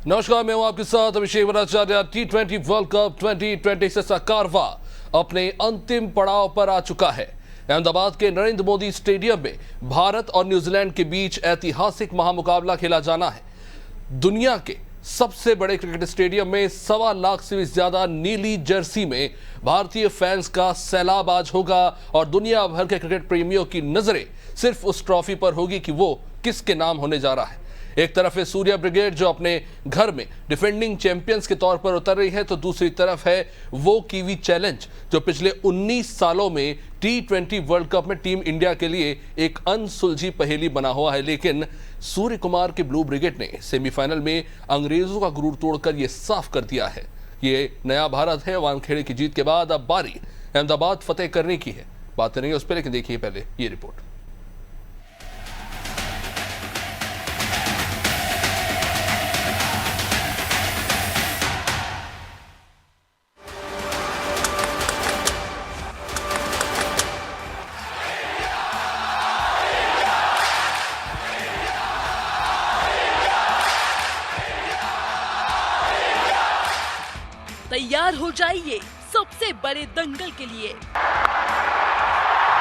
नमस्कार, मैं हूं आपके साथ अभिषेक भट्टाचार्य। T20 वर्ल्ड कप 2026 से कारवा अपने अंतिम पड़ाव पर आ चुका है। अहमदाबाद के नरेंद्र मोदी स्टेडियम में भारत और न्यूजीलैंड के बीच ऐतिहासिक महामुकाबला खेला जाना है। दुनिया के सबसे बड़े क्रिकेट स्टेडियम में 1.25 लाख से भी ज्यादा नीली जर्सी में भारतीय फैंस का सैलाब आज होगा और दुनिया भर के क्रिकेट प्रेमियों की नजरें सिर्फ उस ट्रॉफी पर होगी कि वो किसके नाम होने जा रहा है। एक तरफ है सूर्या ब्रिगेड जो अपने घर में डिफेंडिंग चैंपियंस के तौर पर उतर रही है, तो दूसरी तरफ है वो कीवी चैलेंज जो पिछले 19 सालों में T20 वर्ल्ड कप में टीम इंडिया के लिए एक अनसुलझी पहेली बना हुआ है। लेकिन सूर्य कुमार के ब्लू ब्रिगेड ने सेमीफाइनल में अंग्रेजों का गुरूर तोड़कर ये साफ कर दिया है ये नया भारत है। वानखेड़े की जीत के बाद अब बारी अहमदाबाद फतेह करने की है। बात करेंगे उस पर, लेकिन देखिए पहले ये रिपोर्ट। तैयार हो जाइए सबसे बड़े दंगल के लिए।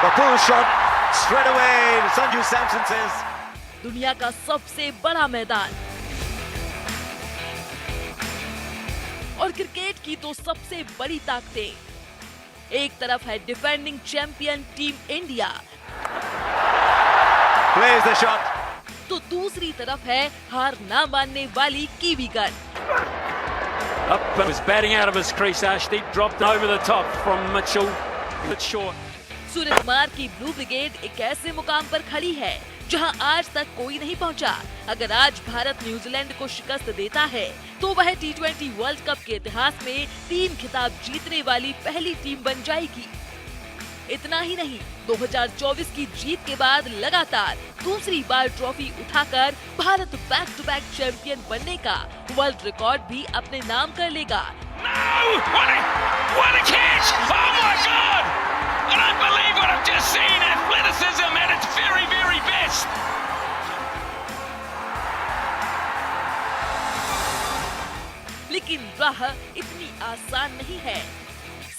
The pull shot straight away. Sanju Samson says. दुनिया का सबसे बड़ा मैदान और क्रिकेट की तो सबसे बड़ी ताकतें। एक तरफ है defending champion team India, Plays the shot. तो दूसरी तरफ है हार ना मानने वाली kiwi gun. Up was batting out of his crease. Ashdeep dropped over the top from Mitchell. It's short. Surya Kumar की ब्लू ब्रिगेड एक ऐसे मुकाम पर खड़ी है जहां आज तक कोई नहीं पहुंचा। अगर आज भारत न्यूजीलैंड को शिकस्त देता है तो वह T20 वर्ल्ड कप के इतिहास में 3 खिताब जीतने वाली पहली टीम बन जाएगी। इतना ही नहीं, 2024 की जीत के बाद लगातार दूसरी बार ट्रॉफी उठाकर Bharat back to back champion बनने का वर्ल्ड रिकॉर्ड भी अपने नाम कर लेगा। No! What a catch! Oh my God! I don't believe what I've just seen. Athleticism at its very, very best. लेकिन राह इतनी आसान नहीं है।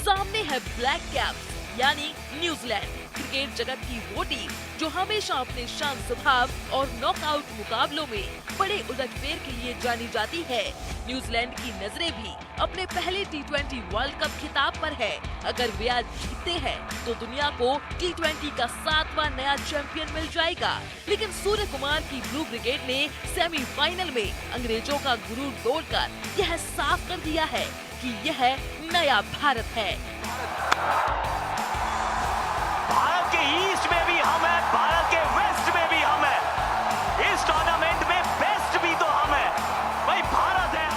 सामने है ब्लैक कैप्स यानी न्यूजीलैंड, क्रिकेट जगत की वो टीम जो हमेशा अपने शांत स्वभाव और नॉकआउट मुकाबलों में बड़े उलटफेर के लिए जानी जाती है। न्यूजीलैंड की नजरें भी अपने पहले T20 वर्ल्ड कप खिताब पर है। अगर वे आज जीतते हैं तो दुनिया को T20 का 7वां नया चैंपियन मिल जाएगा। लेकिन सूर्य कुमार की ब्लू ब्रिगेड ने सेमीफाइनल में अंग्रेजों का गुरूर तोड़कर यह साफ कर दिया है कि यह नया भारत है। भारत के ईस्ट में भी हम हैं, भारत के वेस्ट में भी हम हैं। इस टूर्नामेंट में बेस्ट भी तो हम हैं। भाई भारत है।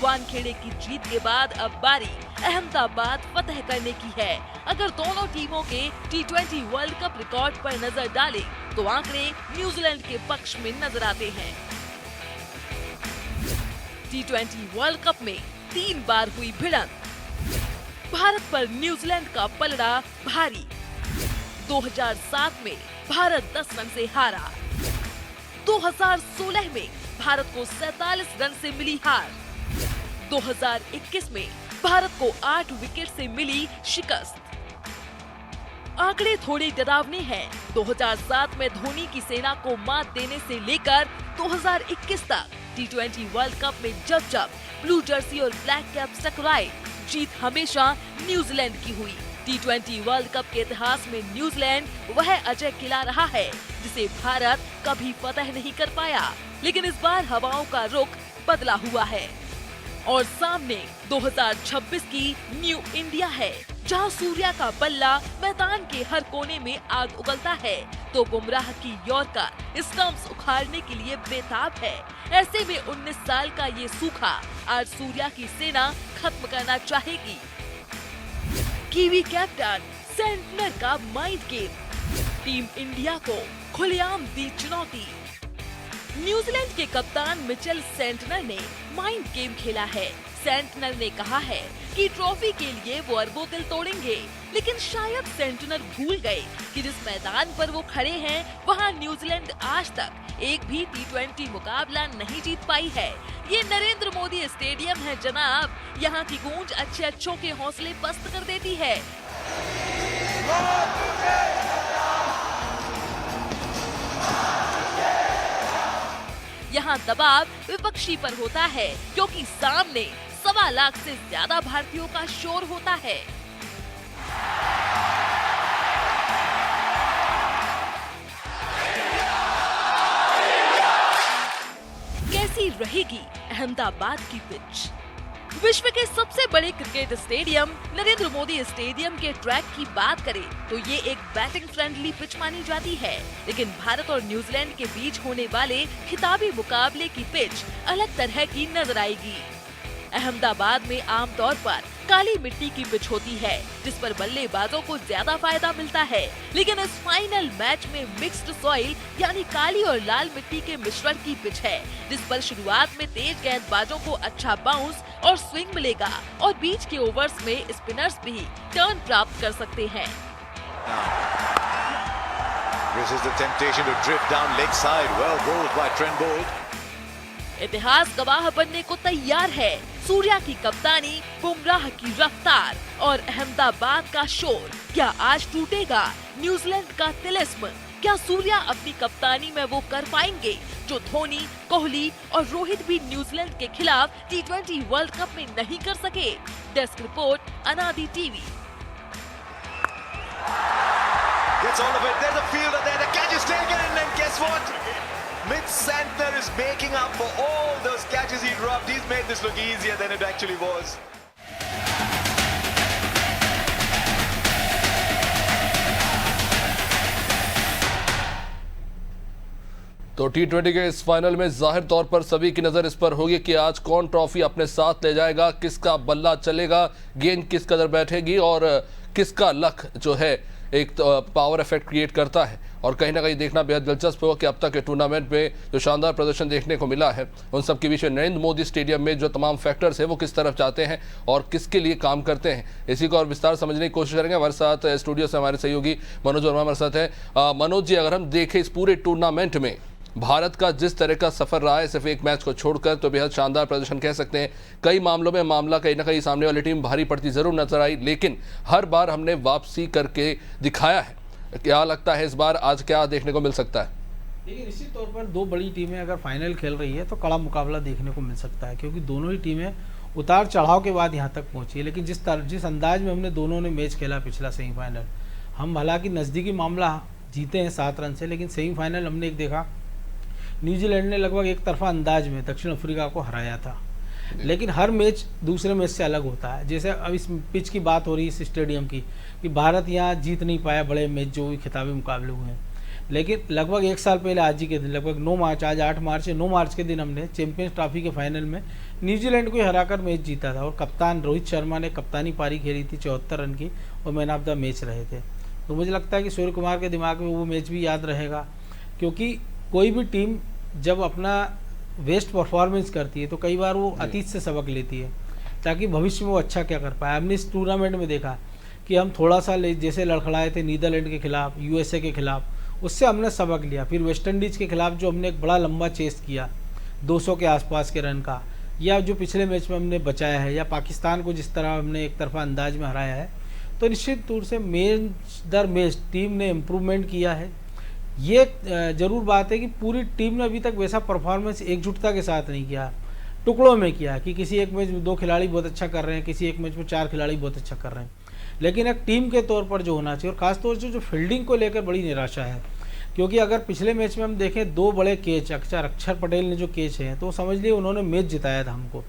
वानखेड़े की जीत के बाद अब बारी अहमदाबाद फतेह करने की है। अगर दोनों टीमों के T20 वर्ल्ड कप रिकॉर्ड पर नजर डालें तो आंकड़े न्यूजीलैंड के पक्ष में नजर आते हैं। T20 वर्ल्ड कप में 3 बार हुई भिड़ंत। भारत पर न्यूजीलैंड का पलड़ा भारी। 2007 में भारत 10 रन से हारा। 2016 में भारत को 47 रन से मिली हार। 2021 में भारत को 8 विकेट से मिली शिकस्त। आंकड़े थोड़े डरावने हैं। 2007 में धोनी की सेना को मात देने से लेकर 2021 तक T20 वर्ल्ड कप में जब जब ब्लू जर्सी और ब्लैक कैप्स टकराए, जीत हमेशा न्यूजीलैंड की हुई। T20 वर्ल्ड कप के इतिहास में न्यूजीलैंड वह अजय किला रहा है जिसे भारत कभी फतह नहीं कर पाया। लेकिन इस बार हवाओं का रुख बदला हुआ है और सामने 2026 की न्यू इंडिया है जहां सूर्या का बल्ला मैदान के हर कोने में आग उगलता है तो बुमराह की यॉर्कर स्टंप्स उखाड़ने के लिए बेताब है। ऐसे में 19 साल का ये सूखा आज सूर्या की सेना खत्म करना चाहेगी। कीवी कैप्टन सेंटनर का माइंड गेम, टीम इंडिया को खुलेआम दी चुनौती। न्यूजीलैंड के कप्तान मिचेल सेंटनर ने माइंड गेम खेला है। सेंटिनल ने कहा है कि ट्रॉफी के लिए वो अरबों दिल तोड़ेंगे, लेकिन शायद सेंटिनल भूल गए कि जिस मैदान पर वो खड़े हैं वहाँ न्यूजीलैंड आज तक एक भी T20 मुकाबला नहीं जीत पाई है। ये नरेंद्र मोदी स्टेडियम है जनाब, यहाँ की गूंज अच्छे अच्छों के हौसले पस्त कर देती है। यहाँ दबाव विपक्षी पर होता है क्योंकि सामने 1.25 लाख से ज्यादा भारतीयों का शोर होता है। कैसी रहेगी अहमदाबाद की पिच? विश्व के सबसे बड़े cricket stadium Narendra Modi stadium के ट्रैक की बात करें तो ये एक बैटिंग फ्रेंडली पिच मानी जाती है, लेकिन भारत और न्यूजीलैंड के बीच होने वाले खिताबी मुकाबले की पिच अलग तरह की नजर आएगी। अहमदाबाद में आमतौर पर काली मिट्टी की पिच होती है जिस पर बल्लेबाजों को ज्यादा फायदा मिलता है, लेकिन इस फाइनल मैच में मिक्स्ड सॉइल यानी काली और लाल मिट्टी के मिश्रण की पिच है, जिस पर शुरुआत में तेज गेंदबाजों को अच्छा बाउंस और स्विंग मिलेगा और बीच के ओवर्स में स्पिनर्स भी टर्न प्राप्त कर सकते हैं। This is the temptation to drift down leg side. Well bowled by Trent Boult. इतिहास गवाह बनने को तैयार है। सूर्या की कप्तानी, बुमराह की रफ्तार और अहमदाबाद का शोर। क्या आज टूटेगा न्यूजीलैंड का तिलिस्म? क्या सूर्या अपनी कप्तानी में वो कर पाएंगे जो धोनी, कोहली और रोहित भी न्यूजीलैंड के खिलाफ T20 वर्ल्ड कप में नहीं कर सके? डेस्क रिपोर्ट, अनादि TV. Gets all of it. There's a fielder there. The catch is taken, and then guess what? Mitch Santner is making up for all those catches he dropped. He's made this look easier than it actually was. तो T20 के इस final में जाहिर तौर पर सभी की नजर इस पर होगी कि आज कौन ट्रॉफी अपने साथ ले जाएगा, किसका बल्ला चलेगा, गेंद किस कदर बैठेगी और किसका लक जो है एक पावर इफेक्ट क्रिएट करता है। और कहीं ना कहीं देखना बेहद दिलचस्प होगा कि अब तक के टूर्नामेंट में जो शानदार प्रदर्शन देखने को मिला है उन सब के बीच में नरेंद्र मोदी स्टेडियम में जो तमाम फैक्टर्स है वो किस तरफ जाते हैं और किसके लिए काम करते हैं, इसी को और विस्तार समझने की कोशिश करेंगे। हमारे साथ स्टूडियो से हमारे सहयोगी मनोज वर्मा हमारे साथ हैं। मनोज जी, अगर हम देखें इस पूरे टूर्नामेंट में भारत का जिस तरह का सफर रहा है सिर्फ एक मैच को छोड़कर, तो बेहद शानदार प्रदर्शन कह सकते हैं। कई मामलों में मामला कहीं ना कहीं सामने वाली टीम भारी पड़ती जरूर नजर आई, लेकिन हर बार हमने वापसी करके दिखाया है। क्या लगता है इस बार आज क्या देखने को मिल सकता है? देखिए, निश्चित तौर पर दो बड़ी टीमें अगर फाइनल खेल रही है तो कड़ा मुकाबला देखने को मिल सकता है, क्योंकि दोनों ही टीमें उतार चढ़ाव के बाद यहाँ तक पहुँची है। लेकिन जिस अंदाज में हमने दोनों ने मैच खेला पिछला सेमीफाइनल, हम हालांकि नज़दीकी मामला जीते हैं 7 रन से, लेकिन सेमीफाइनल हमने एक देखा न्यूजीलैंड ने लगभग एक तरफा अंदाज में दक्षिण अफ्रीका को हराया था। लेकिन हर मैच दूसरे मैच से अलग होता है। जैसे अब इस पिच की बात हो रही है इस स्टेडियम की कि भारत यहाँ जीत नहीं पाया बड़े मैच जो भी खिताबी मुकाबले हुए हैं, लेकिन लगभग 1 साल पहले आज ही के दिन, लगभग 9 मार्च, आज 8 मार्च है, 9 मार्च के दिन हमने चैंपियंस ट्रॉफी के फाइनल में न्यूजीलैंड को हराकर मैच जीता था और कप्तान रोहित शर्मा ने कप्तानी पारी खेली थी 74 रन की और मैन ऑफ द मैच रहे थे। तो मुझे लगता है कि सूर्य कुमार के दिमाग में वो मैच भी याद रहेगा, क्योंकि कोई भी टीम जब अपना बेस्ट परफॉर्मेंस करती है तो कई बार वो अतीत से सबक लेती है ताकि भविष्य में वो अच्छा क्या कर पाए। हमने इस टूर्नामेंट में देखा कि हम थोड़ा सा जैसे लड़खड़ाए थे नीदरलैंड के खिलाफ, यूएसए के खिलाफ, उससे हमने सबक लिया। फिर वेस्ट इंडीज़ के खिलाफ जो हमने एक बड़ा लंबा चेस किया 200 के आसपास के रन का, या जो पिछले मैच में हमने बचाया है, या पाकिस्तान को जिस तरह हमने एक तरफा अंदाज में हराया है, तो निश्चित तौर से मैच दर मैच टीम ने इम्प्रूवमेंट किया है। ये जरूर बात है कि पूरी टीम ने अभी तक वैसा परफॉर्मेंस एकजुटता के साथ नहीं किया, टुकड़ों में किया कि किसी एक मैच में 2 खिलाड़ी बहुत अच्छा कर रहे हैं, किसी एक मैच में 4 खिलाड़ी बहुत अच्छा कर रहे हैं। लेकिन एक टीम के तौर पर जो होना चाहिए, और खासतौर से जो फील्डिंग को लेकर बड़ी निराशा है, क्योंकि अगर पिछले मैच में हम देखें 2 बड़े कैच अक्षर पटेल ने जो कैच हैं तो समझ लिए उन्होंने मैच जिताया था हमको।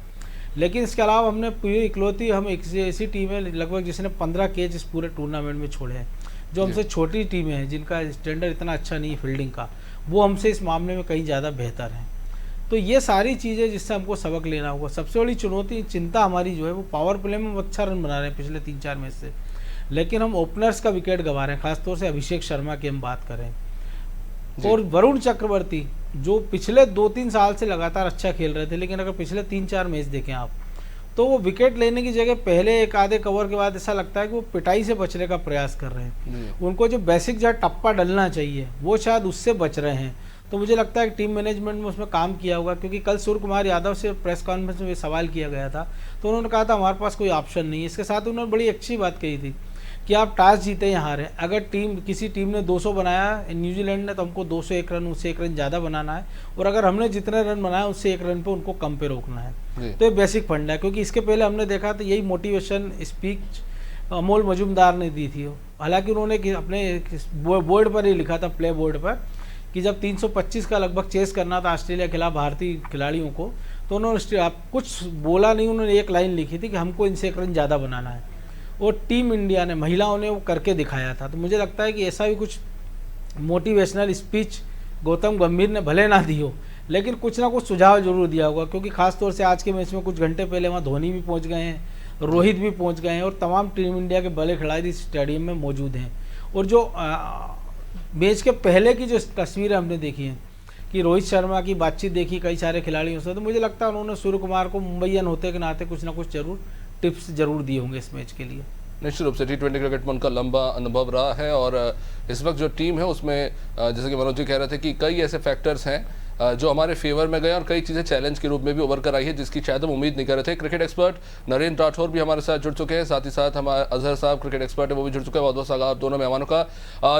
लेकिन इसके अलावा हमने पूरी इकलौती हम एक ऐसी टीम है लगभग जिसने 15 कैच इस पूरे टूर्नामेंट में छोड़े हैं। जो हमसे छोटी टीमें हैं जिनका स्टैंडर्ड इतना अच्छा नहीं है फील्डिंग का, वो हमसे इस मामले में कहीं ज़्यादा बेहतर हैं। तो ये सारी चीज़ें जिससे हमको सबक लेना होगा। सबसे बड़ी चुनौती चिंता हमारी जो है वो पावर प्ले में अच्छा रन बना रहे हैं पिछले 3-4 मैच से, लेकिन हम ओपनर्स का विकेट गंवा रहे हैं। खासतौर से अभिषेक शर्मा की हम बात करें और वरुण चक्रवर्ती जो पिछले 2-3 साल से लगातार अच्छा खेल रहे थे, लेकिन अगर पिछले 3-4 मैच देखें आप तो वो विकेट लेने की जगह पहले एक आधे कवर के बाद ऐसा लगता है कि वो पिटाई से बचने का प्रयास कर रहे हैं। उनको जो बेसिक जहाँ टप्पा डलना चाहिए वो शायद उससे बच रहे हैं। तो मुझे लगता है कि टीम मैनेजमेंट में उसमें काम किया होगा, क्योंकि कल सूर्य कुमार यादव से प्रेस कॉन्फ्रेंस में ये सवाल किया गया था तो उन्होंने कहा था हमारे पास कोई ऑप्शन नहीं है। इसके साथ उन्होंने बड़ी अच्छी बात कही थी कि आप टॉस जीते या हारे, अगर किसी टीम ने 200 बनाया न्यूजीलैंड ने तो हमको 201 रन उससे 1 रन ज़्यादा बनाना है, और अगर हमने जितने रन बनाए उससे 1 रन पे उनको कम पे रोकना है। तो ये बेसिक फंड है, क्योंकि इसके पहले हमने देखा तो यही मोटिवेशन स्पीच अमोल मजूमदार ने दी थी। हालांकि उन्होंने अपने बोर्ड पर ही लिखा था, प्ले बोर्ड पर, कि जब 325 का लगभग चेस करना था ऑस्ट्रेलिया के खिलाफ भारतीय खिलाड़ियों को, तो उन्होंने कुछ बोला नहीं, उन्होंने एक लाइन लिखी थी कि हमको इनसे 1 रन ज़्यादा बनाना है। और टीम इंडिया ने, महिलाओं ने वो करके दिखाया था। तो मुझे लगता है कि ऐसा भी कुछ मोटिवेशनल स्पीच गौतम गंभीर ने भले ना दी हो, लेकिन कुछ ना कुछ सुझाव जरूर दिया होगा, क्योंकि खासतौर से आज के मैच में कुछ घंटे पहले वहाँ धोनी भी पहुँच गए हैं, रोहित भी पहुँच गए हैं, और तमाम टीम इंडिया के बड़े खिलाड़ी इस स्टेडियम में मौजूद हैं। और जो मैच के पहले की जो तस्वीरें हमने देखी हैं कि रोहित शर्मा की बातचीत देखी कई सारे खिलाड़ियों से, तो मुझे लगता है उन्होंने सूर्य कुमार को मुंबईयन होते के नाते कुछ ना कुछ जरूर टिप्स जरूर दिए होंगे इस मैच के लिए। निश्चित रूप से T20 क्रिकेट में उनका लंबा अनुभव रहा है, और इस वक्त जो टीम है उसमें जैसे कि मनोज जी कह रहे थे कि कई ऐसे फैक्टर्स हैं जो हमारे फेवर में गए और कई चीज़ें चैलेंज के रूप में भी उभर कर आई है जिसकी शायद हम उम्मीद नहीं कर रहे थे। क्रिकेट एक्सपर्ट नरेंद्र राठौर भी हमारे साथ जुड़ चुके हैं, साथ ही साथ हमारे अजहर साहब क्रिकेट एक्सपर्ट है वो भी जुड़ चुके हैं। बहुत बहुत स्वागत दोनों मेहमानों का।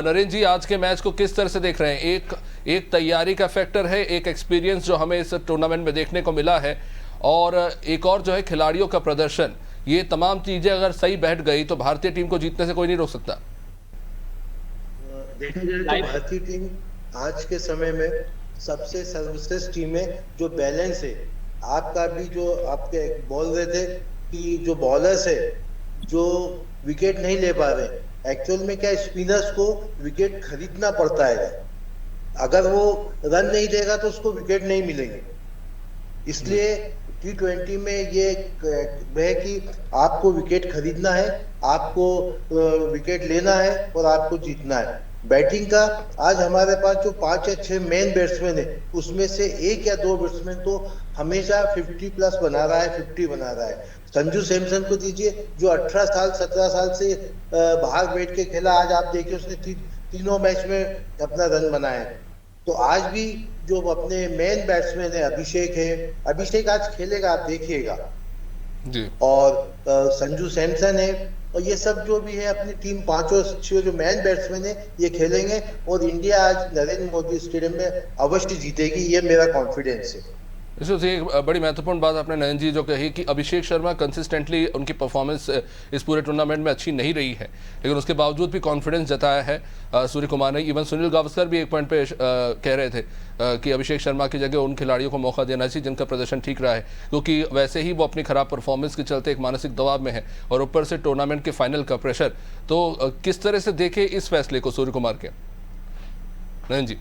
नरेंद्र जी, आज के मैच को किस तरह से देख रहे हैं? एक तैयारी का फैक्टर है, एक एक्सपीरियंस जो हमें इस टूर्नामेंट में देखने को मिला है, और एक और जो है खिलाड़ियों का प्रदर्शन, ये तमाम चीजें अगर सही बैठ गई तो भारतीय टीम को जीतने से कोई नहीं रोक सकता। देखा जाए तो भारतीय टीम आज के समय में सबसे सर्वश्रेष्ठ टीम है, जो बैलेंस है। आपका भी जो आपके बोल रहे थे कि जो बॉलर्स है जो विकेट नहीं ले पा रहे, एक्चुअल में क्या स्पिनर्स को विकेट खरीदना पड़ता है। अगर वो रन नहीं देगा तो उसको विकेट नहीं मिलेंगे। इसलिए T20 में ये है कि आपको विकेट खरीदना है, आपको विकेट लेना है और आपको जीतना है। बैटिंग का आज हमारे पास जो 5 या 6 मेन बैट्समैन है, उसमें से 1 या 2 बैट्समैन तो हमेशा 50 प्लस बना रहा है, 50 बना रहा है। संजू सैमसन को दीजिए, जो 18 साल 17 साल से बाहर बैठ के खेला, आज आप देखिए उसने तीनों मैच में अपना रन बनाया है। तो आज भी जो अपने मेन बैट्समैन है, अभिषेक आज खेलेगा, आप देखिएगा जी। और संजू सैमसन है, और ये सब जो भी है अपनी टीम, 5 जो मेन बैट्समैन है ये खेलेंगे, और इंडिया आज नरेंद्र मोदी स्टेडियम में अवश्य जीतेगी, ये मेरा कॉन्फिडेंस है। इसमें एक बड़ी महत्वपूर्ण बात आपने नयन जी जो कही कि अभिषेक शर्मा कंसिस्टेंटली उनकी परफॉर्मेंस इस पूरे टूर्नामेंट में अच्छी नहीं रही है, लेकिन उसके बावजूद भी कॉन्फिडेंस जताया है सूर्य कुमार ने। इवन सुनील गावस्कर भी एक पॉइंट पे कह रहे थे कि अभिषेक शर्मा की जगह उन खिलाड़ियों को मौका देना चाहिए जिनका प्रदर्शन ठीक रहा है, क्योंकि वैसे ही वो अपनी खराब परफॉर्मेंस के चलते एक मानसिक दबाव में है, और ऊपर से टूर्नामेंट के फाइनल का प्रेशर। तो किस तरह से देखे इस फैसले को सूर्य कुमार के? नयन जी,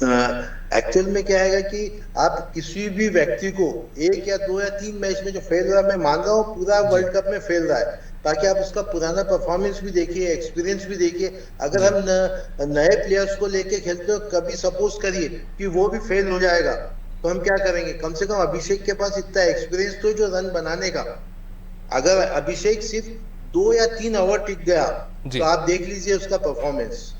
एक्चुअल में क्या है कि आप किसी भी व्यक्ति को 1 या 2 या 3 मैच में जो फेल रहा है, मैं मान रहा हूँ पूरा वर्ल्ड कप में फेल रहा है, ताकि आप उसका पुराना परफॉर्मेंस भी देखिए, एक्सपीरियंस भी देखिए। अगर हम नए प्लेयर्स को लेके खेलते हो, कभी सपोज करिए कि वो भी फेल हो जाएगा, तो हम क्या करेंगे? कम से कम अभिषेक के पास इतना एक्सपीरियंस तो जो रन बनाने का। अगर अभिषेक सिर्फ 2 या 3 ओवर टिक गया तो आप देख लीजिए उसका परफॉर्मेंस।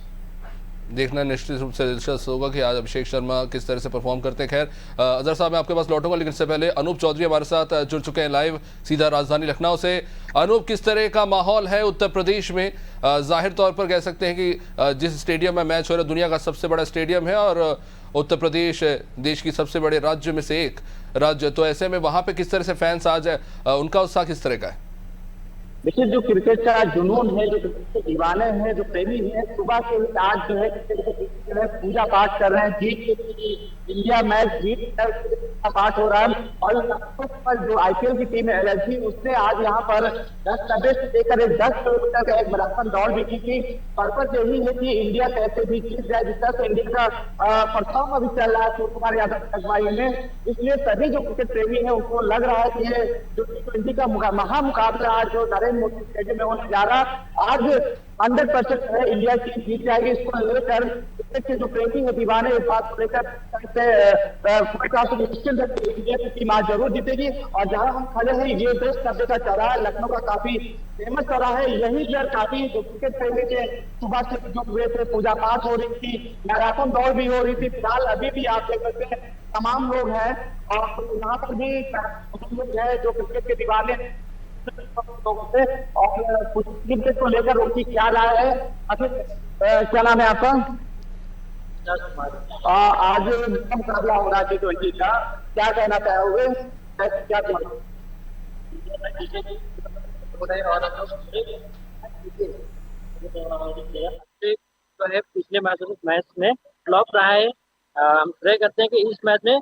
देखना निश्चित रूप से दिलचस्प होगा कि आज अभिषेक शर्मा किस तरह से परफॉर्म करते हैं। खैर अजहर साहब मैं आपके पास लौटूंगा, लेकिन इससे पहले अनूप चौधरी हमारे साथ जुड़ चुके हैं लाइव सीधा राजधानी लखनऊ से। अनूप, किस तरह का माहौल है उत्तर प्रदेश में? जाहिर तौर पर कह सकते हैं कि जिस स्टेडियम में मैच हो रहा है दुनिया का सबसे बड़ा स्टेडियम है, और उत्तर प्रदेश देश की सबसे बड़े राज्य में से एक राज्य, तो ऐसे में वहाँ पे किस तरह से फैंस आज उनका उत्साह किस तरह का है? देखिए, जो क्रिकेट का जुनून है, जो क्रिकेट के दीवाने हैं, जो प्रेमी हैं, सुबह से आज जो है पूजा पाठ कर रहे हैं, जीत इंडिया मैच जीत का पाठ हो रहा है। और जो आईपीएल की टीम है एलएलसी, उसने आज यहाँ पर 10 से लेकर 10 किलोमीटर का एक मैराथन दौड़ भी की थी। पर्पज यही है कि इंडिया कैसे भी जीत जाए, जिस तरह से इंडिया का परफॉर्म अभी चल रहा है सूर्य कुमार यादव की अगुवाई में। इसलिए सभी जो क्रिकेट प्रेमी है उनको लग रहा है कि ये जो T20 का महामुकाबला आज जो नरेंद्र मोदी स्टेडियम में होने जा रहा, आज 100% है इंडिया की जीत जाएगी। इसको लेकर क्रिकेट के जो प्रेमी है, दीवाने, इस बात को लेकर टीम आज जरूर जीतेगी। और जहां हम खड़े हैं, ये बेस्ट करने का चौराहा लखनऊ का काफी फेमस चौराहा है। यही पर काफी जो क्रिकेट प्रेमी थे सुबह से जो हुए थे, पूजा पाठ हो रही थी, मैराथन दौड़ भी हो रही थी। फिलहाल अभी भी आप देख सकते हैं तमाम लोग हैं और यहाँ पर भी लोग हैं जो क्रिकेट के दीवाने लोगों से और कुछ क्रिकेट को लेकर उनकी क्या राय है। क्या नाम है आपका? आज मुकाबला हो रहा है T20 का, क्या कहना चाहोगे? क्या जो है पिछले मैच में फ्लॉप रहा है। हम ट्राई करते हैं कि इस मैच में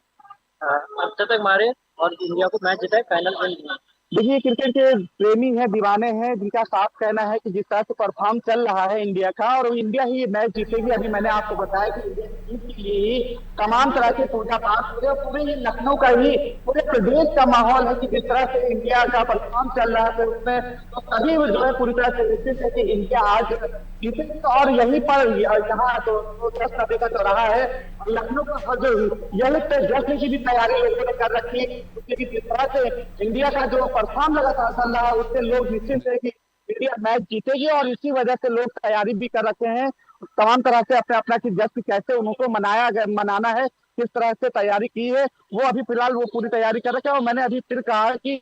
तक मारे और इंडिया को मैच जिताए, फाइनल विन। देखिए, क्रिकेट के प्रेमी हैं, दीवाने हैं, जिनका साफ कहना है कि जिस तरह से परफॉर्म चल रहा है इंडिया का, और इंडिया ही मैच जीतेगी। अभी मैंने आपको बताया कि इंडिया टीम के लिए तमाम तरह के पूजा पाठ हो रहे हैं। पूरे लखनऊ का ही, पूरे प्रदेश का माहौल है कि जिस तरह से इंडिया का परफॉर्म चल रहा है उसमें तो सभी जो है पूरी तरह से निश्चित है कि इंडिया आज जीतेगी। और यहीं पर यहाँ तो नदी का चौराहा है, लखनऊ का जो यही पे जश्न की भी तैयारी लोगों ने कर रखी है, क्योंकि जिस तरह से इंडिया का जो परफॉर्म लगातार चल रहा है उससे लोग निश्चित है कि इंडिया मैच जीतेगी। और इसी वजह से लोग तैयारी भी कर रखे हैं तमाम तरह से अपने अपना की जश्न कैसे उनको मनाना है, किस तरह से तैयारी की है, वो अभी फिलहाल वो पूरी तैयारी कर रखे हैं। और मैंने अभी फिर कहा कि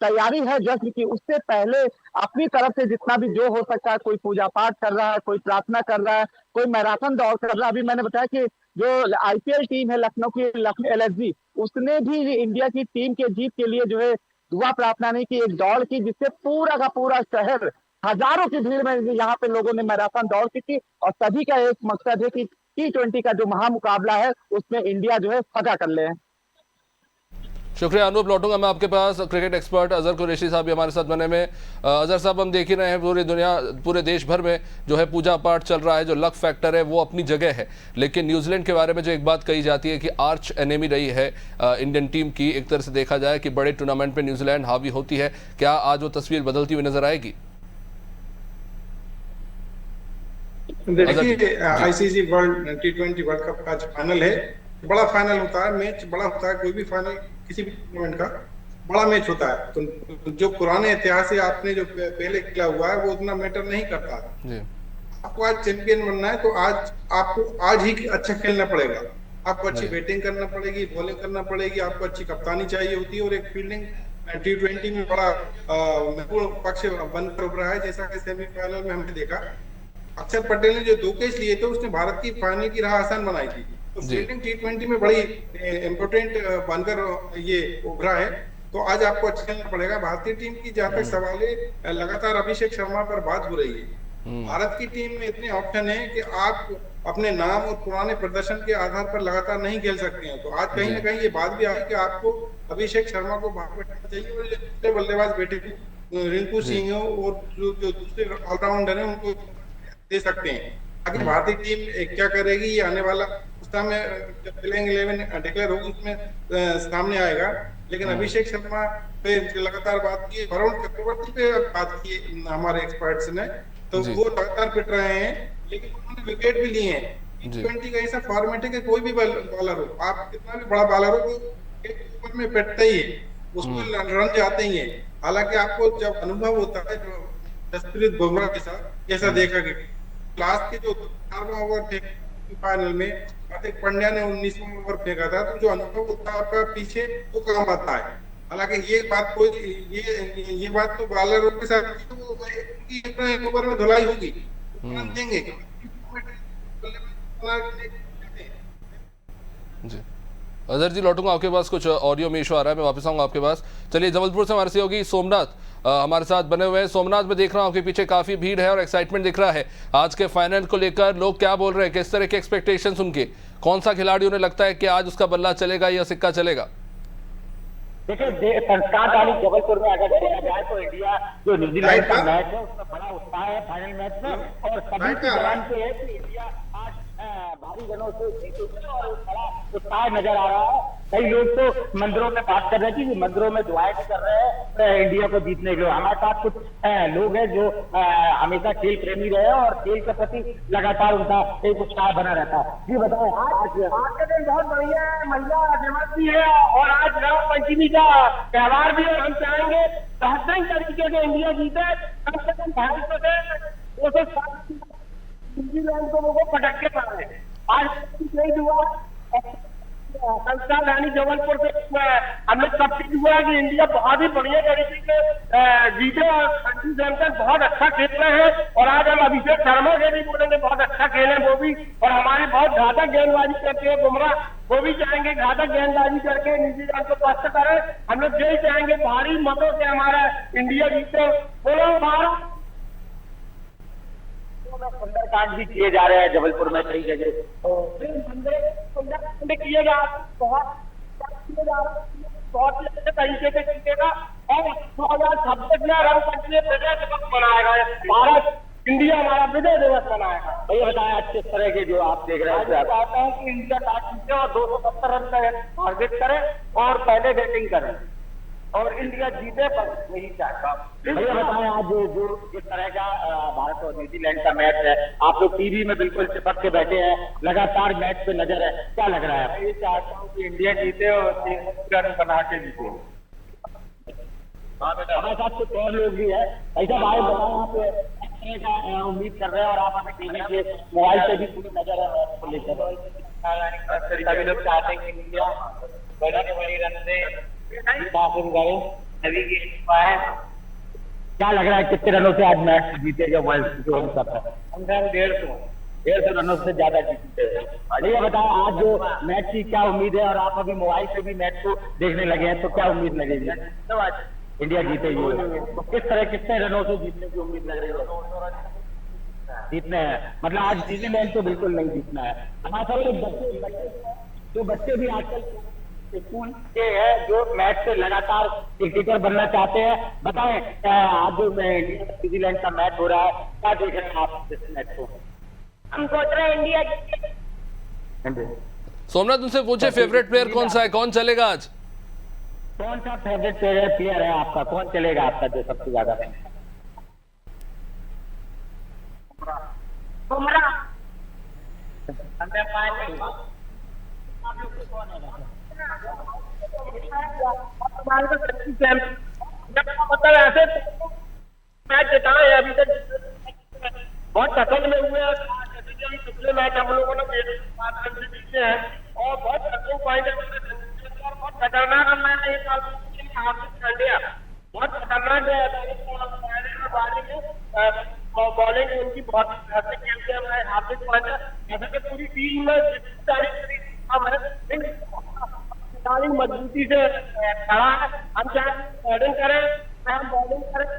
तैयारी है जश्न की, उससे पहले अपनी तरफ से जितना भी जो हो सकता है, कोई पूजा पाठ कर रहा है, कोई प्रार्थना कर रहा है, कोई मैराथन दौड़ कर रहा है। अभी मैंने बताया कि जो IPL टीम है लखनऊ की, लखनऊ LSG, उसने भी इंडिया की टीम के जीत के लिए जो है दुआ प्रार्थना नहीं की, एक दौड़ की जिससे पूरा का पूरा शहर हजारों की भीड़ में यहाँ पे लोगों ने मैराथन दौड़ की थी। और सभी का एक मकसद है कि T20 का जो महामुकाबला है उसमें इंडिया जो है फतह कर ले। शुक्रिया अनूप। लौटूंगा मैं आपके पास। क्रिकेट एक्सपर्ट अजहर कुरैशी साहब भी हमारे साथ बने में। अजहर साहब, हम देख ही रहे हैं पूरे देश भर में जो है पूजा पाठ चल रहा है, जो लक फैक्टर है वो अपनी जगह है, लेकिन न्यूजीलैंड के बारे में जो एक बात कही जाती है कि आर्च एनेमी रही है इंडियन टीम की, एक तरह से देखा जाए कि बड़े टूर्नामेंट में न्यूजीलैंड हावी होती है, क्या आज वो तस्वीर बदलती हुई नजर आएगी? देखिए, ICC world T20 world cup का फाइनल है, बड़ा फाइनल होता है, मैच बड़ा होता है। कोई भी फाइनल किसी भी टूर्नामेंट का बड़ा मैच होता है। तो जो पुराने इतिहास से आपने जो पहले खेला हुआ है वो उतना मैटर नहीं करता। आपको आज चैंपियन बनना है तो आपको आज ही अच्छा खेलना पड़ेगा। आपको अच्छी बैटिंग करना पड़ेगी, बॉलिंग करना पड़ेगी, आपको अच्छी कप्तानी चाहिए होती है और एक फील्डिंग T20 में बड़ा महत्वपूर्ण पक्ष बनकर उभरा है। जैसा कि सेमीफाइनल में हमने देखा, अक्षर पटेल ने जो 2 कैच लिए थे उसने भारत की फाइनल की राह आसान बनाई थी। तो फील्डिंग T20 में बड़ी इम्पोर्टेंट बनकर ये उभरा है। तो आज आपको अच्छा खेलना पड़ेगा। भारतीय टीम की जहाँ तक सवाल है, लगातार अभिषेक शर्मा पर बात हो रही है। भारत की टीम में इतने ऑप्शन है कि आप अपने नाम और पुराने प्रदर्शन के आधार पर लगातार नहीं खेल सकते हैं। तो आज कहीं ना कहीं ये बात भी आई कि आपको अभिषेक शर्मा को बाहर बैठना चाहिए और दूसरे बल्लेबाज बैठे रिंकू सिंह और जो दूसरे ऑलराउंडर है उनको दे सकते हैं। आगे भारतीय टीम क्या करेगी ये आने वाला में प्लेइंग 11 डिक्लेयर होगी उसमें सामने आएगा। लेकिन अभिषेक शर्मा पे लगातार बात की, वरुण चक्रवर्ती पे बात की हमारे एक्सपर्ट्स ने, तो वो लगातार पिट रहे हैं, लेकिन उन्होंने विकेट भी लिए हैं। T20 का ऐसा फॉर्मेट है कि कोई भी बॉलर हो, आप कितना भी बड़ा बॉलर हो, तो एक ओवर में पिटता ही है, उसको रन जाते ही है। हालांकि आपको जब अनुभव होता है जो जसप्रीत बुमराह के साथ, जैसा देखा कि लास्ट के जो 4वां ओवर थे फाइनल में हार्दिक पांड्या ने 19वां ओवर फेंका था, तो जो अनुभव होता है आपका पीछे वो काम आता है। हालांकि ये बात ये बात तो बॉलरों के साथ एक ओवर में धुलाई होगी, देंगे जी। अजहर जी, लौटूंगा आपके पास, कुछ ऑडियो में इशू आ रहा है, मैं वापस आऊंगा आपके पास। चलिए, जबलपुर से हमारे सहयोगी सोमनाथ हमारे साथ बने हुए हैं। सोमनाथ, में देख रहा हूँ आपके पीछे काफी भीड़ है और एक्साइटमेंट दिख रहा है आज के फाइनल को लेकर। लोग क्या बोल रहे हैं, किस तरह के एक्सपेक्टेशंस उनके, कौन सा खिलाड़ी उन्हें लगता है कि आज उसका बल्ला चलेगा या सिक्का चलेगा? देखिए, संस्कार वाली जबलपुर में अगर देखा जाए तो इंडिया जो न्यूजीलैंड का मैच है उसमें बड़ा उत्साह है फाइनल मैच में, और सभी की जानते हैं कि इंडिया आज भारी रनों से जीतेगी और बड़ा उत्साह नजर आ रहा है। कई लोग तो मंदिरों में बात कर रहे थे कि मंदिरों में दुआएं कर रहे हैं इंडिया को जीतने के लिए। हमारे साथ कुछ लोग हैं जो हमेशा खेल प्रेमी रहे और खेल के प्रति लगातार उनका एक उत्साह बना रहता है। जी बताओ, आज का दिन बहुत बढ़िया है, महिला दिवस भी है और आज राम पंचमी का त्योहार भी है। हम चाहेंगे बेहतरीन तरीके से इंडिया जीते, कम से कम 250 न्यूजीलैंड को वो पटक के पाए। आज नहीं हुआ संस्था रानी जबलपुर से हम लोग सब चीज हुआ कि इंडिया बहुत ही बढ़िया तरीके से जीते और सचिन तेंदुलकर बहुत अच्छा खेल रहे हैं। और आज हम अभिषेक शर्मा के भी बोलेंगे बहुत अच्छा खेले वो भी, और हमारे बहुत घातक गेंदबाजी करते हैं बुमराह, वो भी चाहेंगे घातक गेंदबाजी करके न्यूजीलैंड को पस्त करें। हम लोग यही चाहेंगे भारी मतों से हमारा इंडिया जीते। बोलो भारत। सुंदरकांड भी किए जा रहे हैं जबलपुर में कई जगह, सुंदरकांड किए जा बहुत ही अच्छे तरीके से कीजिएगा। और 2026 में रंग पंचमी विजय दिवस मनाएगा भारत, इंडिया हमारा विजय दिवस मनाएगा। भैया बताया अच्छे तरह के जो आप देख रहे हैं, चाहता हूँ कि इंडिया टॉस जीते और 270 रन का टारगेट करे और पहले बैटिंग करें और इंडिया जीते, पर यही चाहता हूँ। भैया बताएं, आज जो इस तरह का भारत और न्यूजीलैंड का मैच है, आप लोग टीवी में बिल्कुल चिपक के बैठे हैं, लगातार मैच पे नजर है, क्या लग रहा है? मैं ये चाहता हूँ कि इंडिया जीते और 300 रन बना के जीते। हमारे साथ कुछ और लोग भी है, ऐसा भाई बताओ आप का उम्मीद कर रहे हैं और आप हमें टीवी के मोबाइल से भी पूरी नजर है मैच को लेकर। सभी लोग चाहते हैं कि इंडिया बड़ा के बड़ी रन से क्या लग रहा है कितने रनों से आज मैच जीतेगा वर्ल्ड कप? 150 रनों से ज्यादा जीते हैं। ये बताओ आज जो मैच की क्या उम्मीद है, और आप अभी मोबाइल से भी मैच को देखने लगे हैं तो क्या उम्मीद लगेगी? तो आज इंडिया जीतेगी, तो किस तरह कितने रनों से जीतने की उम्मीद लग रही है? जीतने हैं मतलब आज न्यूजीलैंड तो बिल्कुल नहीं जीतना है। हमारे साथ जो बच्चे भी आजकल स्कूल के हैं जो मैच से लगातार क्रिकेटर बनना चाहते हैं, बताएं आज जो न्यूजीलैंड का मैच हो रहा है, क्या देख रहे हैं आप इस मैच को? हम सोच रहे हैं इंडिया। सोमनाथ, उनसे पूछे फेवरेट प्लेयर कौन सा है, कौन चलेगा आज? कौन सा फेवरेट प्लेयर है आपका, कौन चलेगा आपका जो सबसे ज्यादा? बुमराह। मतलब ऐसे मैच जिताए अभी तक बहुत टक्कर में हुए हैं। पिछले मैच हम लोगों ने जीते हैं और बहुत बहुत खतरनाक मैच है। हार्दिक पांड्या बहुत खतरनाक बॉलिंग उनकी बहुत अच्छा खेलते हैं। हार्दिक पांड्या जैसे कि पूरी टीम में मजबूती से खड़ा है। हम चाहे बैटिंग करें चाहे हम बॉलिंग करें,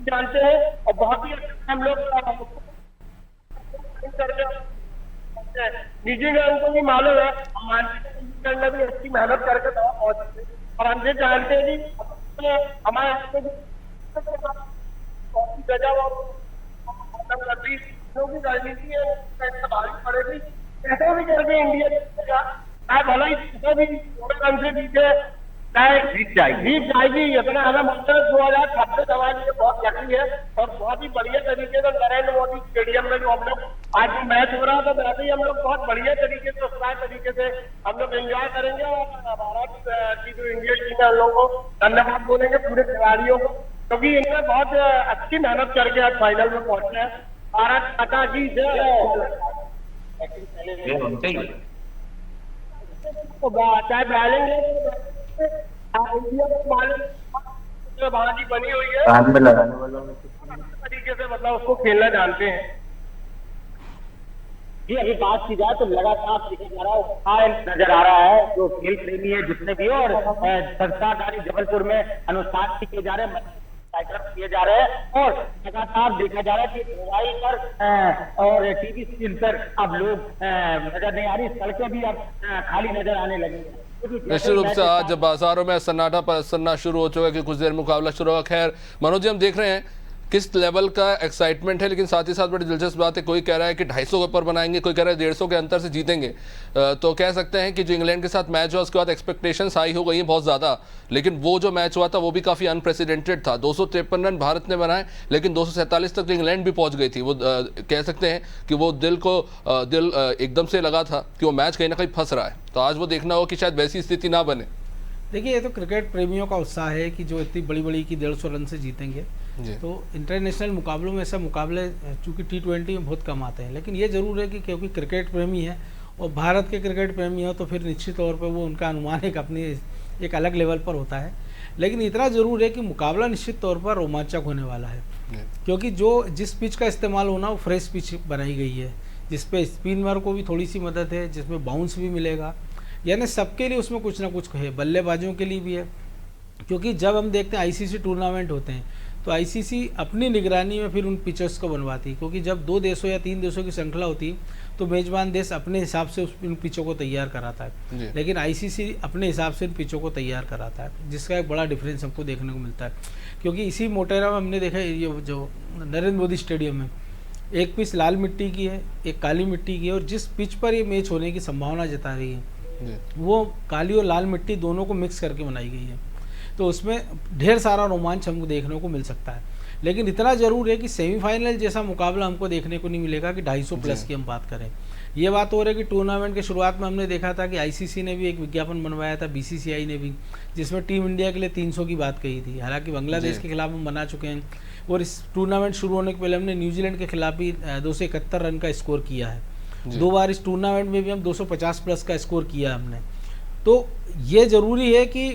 जानते हैं और बहुत ही हम लोग न्यूजीलैंड को भी मालूम है न्यूजीलैंड में भी अच्छी मेहनत करके पहुंचते हैं। और हम ये जानते हैं कि हमारे राजनीति है भारी पड़ेगी, कैसे भी करके इंडिया जीतेगा। भला ही भी रन से जीते जीत जाएगी। इतना हमें मतलब 2026 हमारे लिए बहुत लकी है और बहुत ही बढ़िया तरीके से नरेंद्र मोदी स्टेडियम में जो हम लोग आज मैच हो रहा था, वैसे ही हम लोग बहुत बढ़िया तरीके से उत्साह तरीके से हम लोग एंजॉय करेंगे। और भारत की जो इंडिया टीम है उन लोगों को धन्यवाद बोलेंगे, पूरे खिलाड़ियों को, क्योंकि इन्होंने बहुत अच्छी मेहनत करके आज फाइनल में पहुंचे हैं। भारत माता की जय। चाहे बैलिंग बनी हुई है तरीके से, मतलब उसको खेलना जानते हैं। जी अभी बात की जाए तो लगातार नजर आ रहा है जो खेल प्रेमी है जितने भी, और संस्था जबलपुर में अनुष्ठान किए जा रहे हैं, कार्यक्रम किए जा रहे हैं और लगातार देखा जा रहा है कि मोबाइल पर और टीवी स्क्रीन पर अब लोग नजर नहीं आ रही, सड़कें भी अब खाली नजर आने लगी हैं। निश्चित रूप से आज बाजारों में सन्नाटा पसरना शुरू हो चुका है कि कुछ देर मुकाबला शुरू होगा। खैर मनोज जी, हम देख रहे हैं किस लेवल का एक्साइटमेंट है, लेकिन साथ ही साथ बड़ी दिलचस्प बात है, कोई कह रहा है कि 250 के ऊपर बनाएंगे, कोई कह रहा है 150 के अंतर से जीतेंगे। तो कह सकते हैं कि जो इंग्लैंड के साथ मैच हुआ उसके बाद एक्सपेक्टेशंस हाई हो गई हैं बहुत ज़्यादा, लेकिन वो जो मैच हुआ था वो भी काफ़ी अनप्रेसिडेंटेड था। 253 रन भारत ने बनाए, लेकिन 247 तक तो इंग्लैंड भी पहुंच गई थी। वो कह सकते हैं कि वो दिल एकदम से लगा था कि वो मैच कहीं ना कहीं फंस रहा है। तो आज वो देखना हो कि शायद वैसी स्थिति ना बने। देखिए, ये तो क्रिकेट प्रेमियों का उत्साह है कि जो इतनी बड़ी बड़ी की 150 रन से जीतेंगे। तो इंटरनेशनल मुकाबलों में ऐसा मुकाबले चूँकि T20 में बहुत कम आते हैं, लेकिन ये ज़रूर है कि क्योंकि क्रिकेट प्रेमी है और भारत के क्रिकेट प्रेमी हो तो फिर निश्चित तौर पर वो उनका अनुमान एक अलग लेवल पर होता है। लेकिन इतना ज़रूर है कि मुकाबला निश्चित तौर पर रोमांचक होने वाला है, क्योंकि जिस पिच का इस्तेमाल होना वो फ्रेश पिच बनाई गई है, जिसपे स्पिनर को भी थोड़ी सी मदद है, जिसमें बाउंस भी मिलेगा, यानी सबके लिए उसमें कुछ ना कुछ है। बल्लेबाजों के लिए भी है, क्योंकि जब हम देखते हैं ICC टूर्नामेंट होते हैं तो ICC अपनी निगरानी में फिर उन पिचर्स को बनवाती है, क्योंकि जब 2 देशों या 3 देशों की श्रृंखला होती है तो मेजबान देश अपने हिसाब से उन पिचों को तैयार कराता है, लेकिन ICC अपने हिसाब से इन पिचों को तैयार कराता है, जिसका एक बड़ा डिफरेंस हमको देखने को मिलता है। क्योंकि इसी मोटेरा में हमने देखा ये जो नरेंद्र मोदी स्टेडियम में एक पिच लाल मिट्टी की है, एक काली मिट्टी की है, और जिस पिच पर ये मैच होने की संभावना जता रही है वो काली और लाल मिट्टी दोनों को मिक्स करके बनाई गई है। तो उसमें ढेर सारा रोमांच हमको देखने को मिल सकता है। लेकिन इतना ज़रूर है कि सेमीफाइनल जैसा मुकाबला हमको देखने को नहीं मिलेगा कि 250 प्लस की हम बात करें। ये बात हो रही है कि टूर्नामेंट के शुरुआत में हमने देखा था कि ICC ने भी एक विज्ञापन बनवाया था, BCCI ने भी, जिसमें टीम इंडिया के लिए 300 की बात कही थी। हालांकि बांग्लादेश के खिलाफ हम बना चुके हैं और इस टूर्नामेंट शुरू होने के पहले हमने न्यूजीलैंड के खिलाफ भी 271 रन का स्कोर किया है। 2 बार इस टूर्नामेंट में भी हम 250 प्लस का स्कोर किया हमने। तो ये ज़रूरी है कि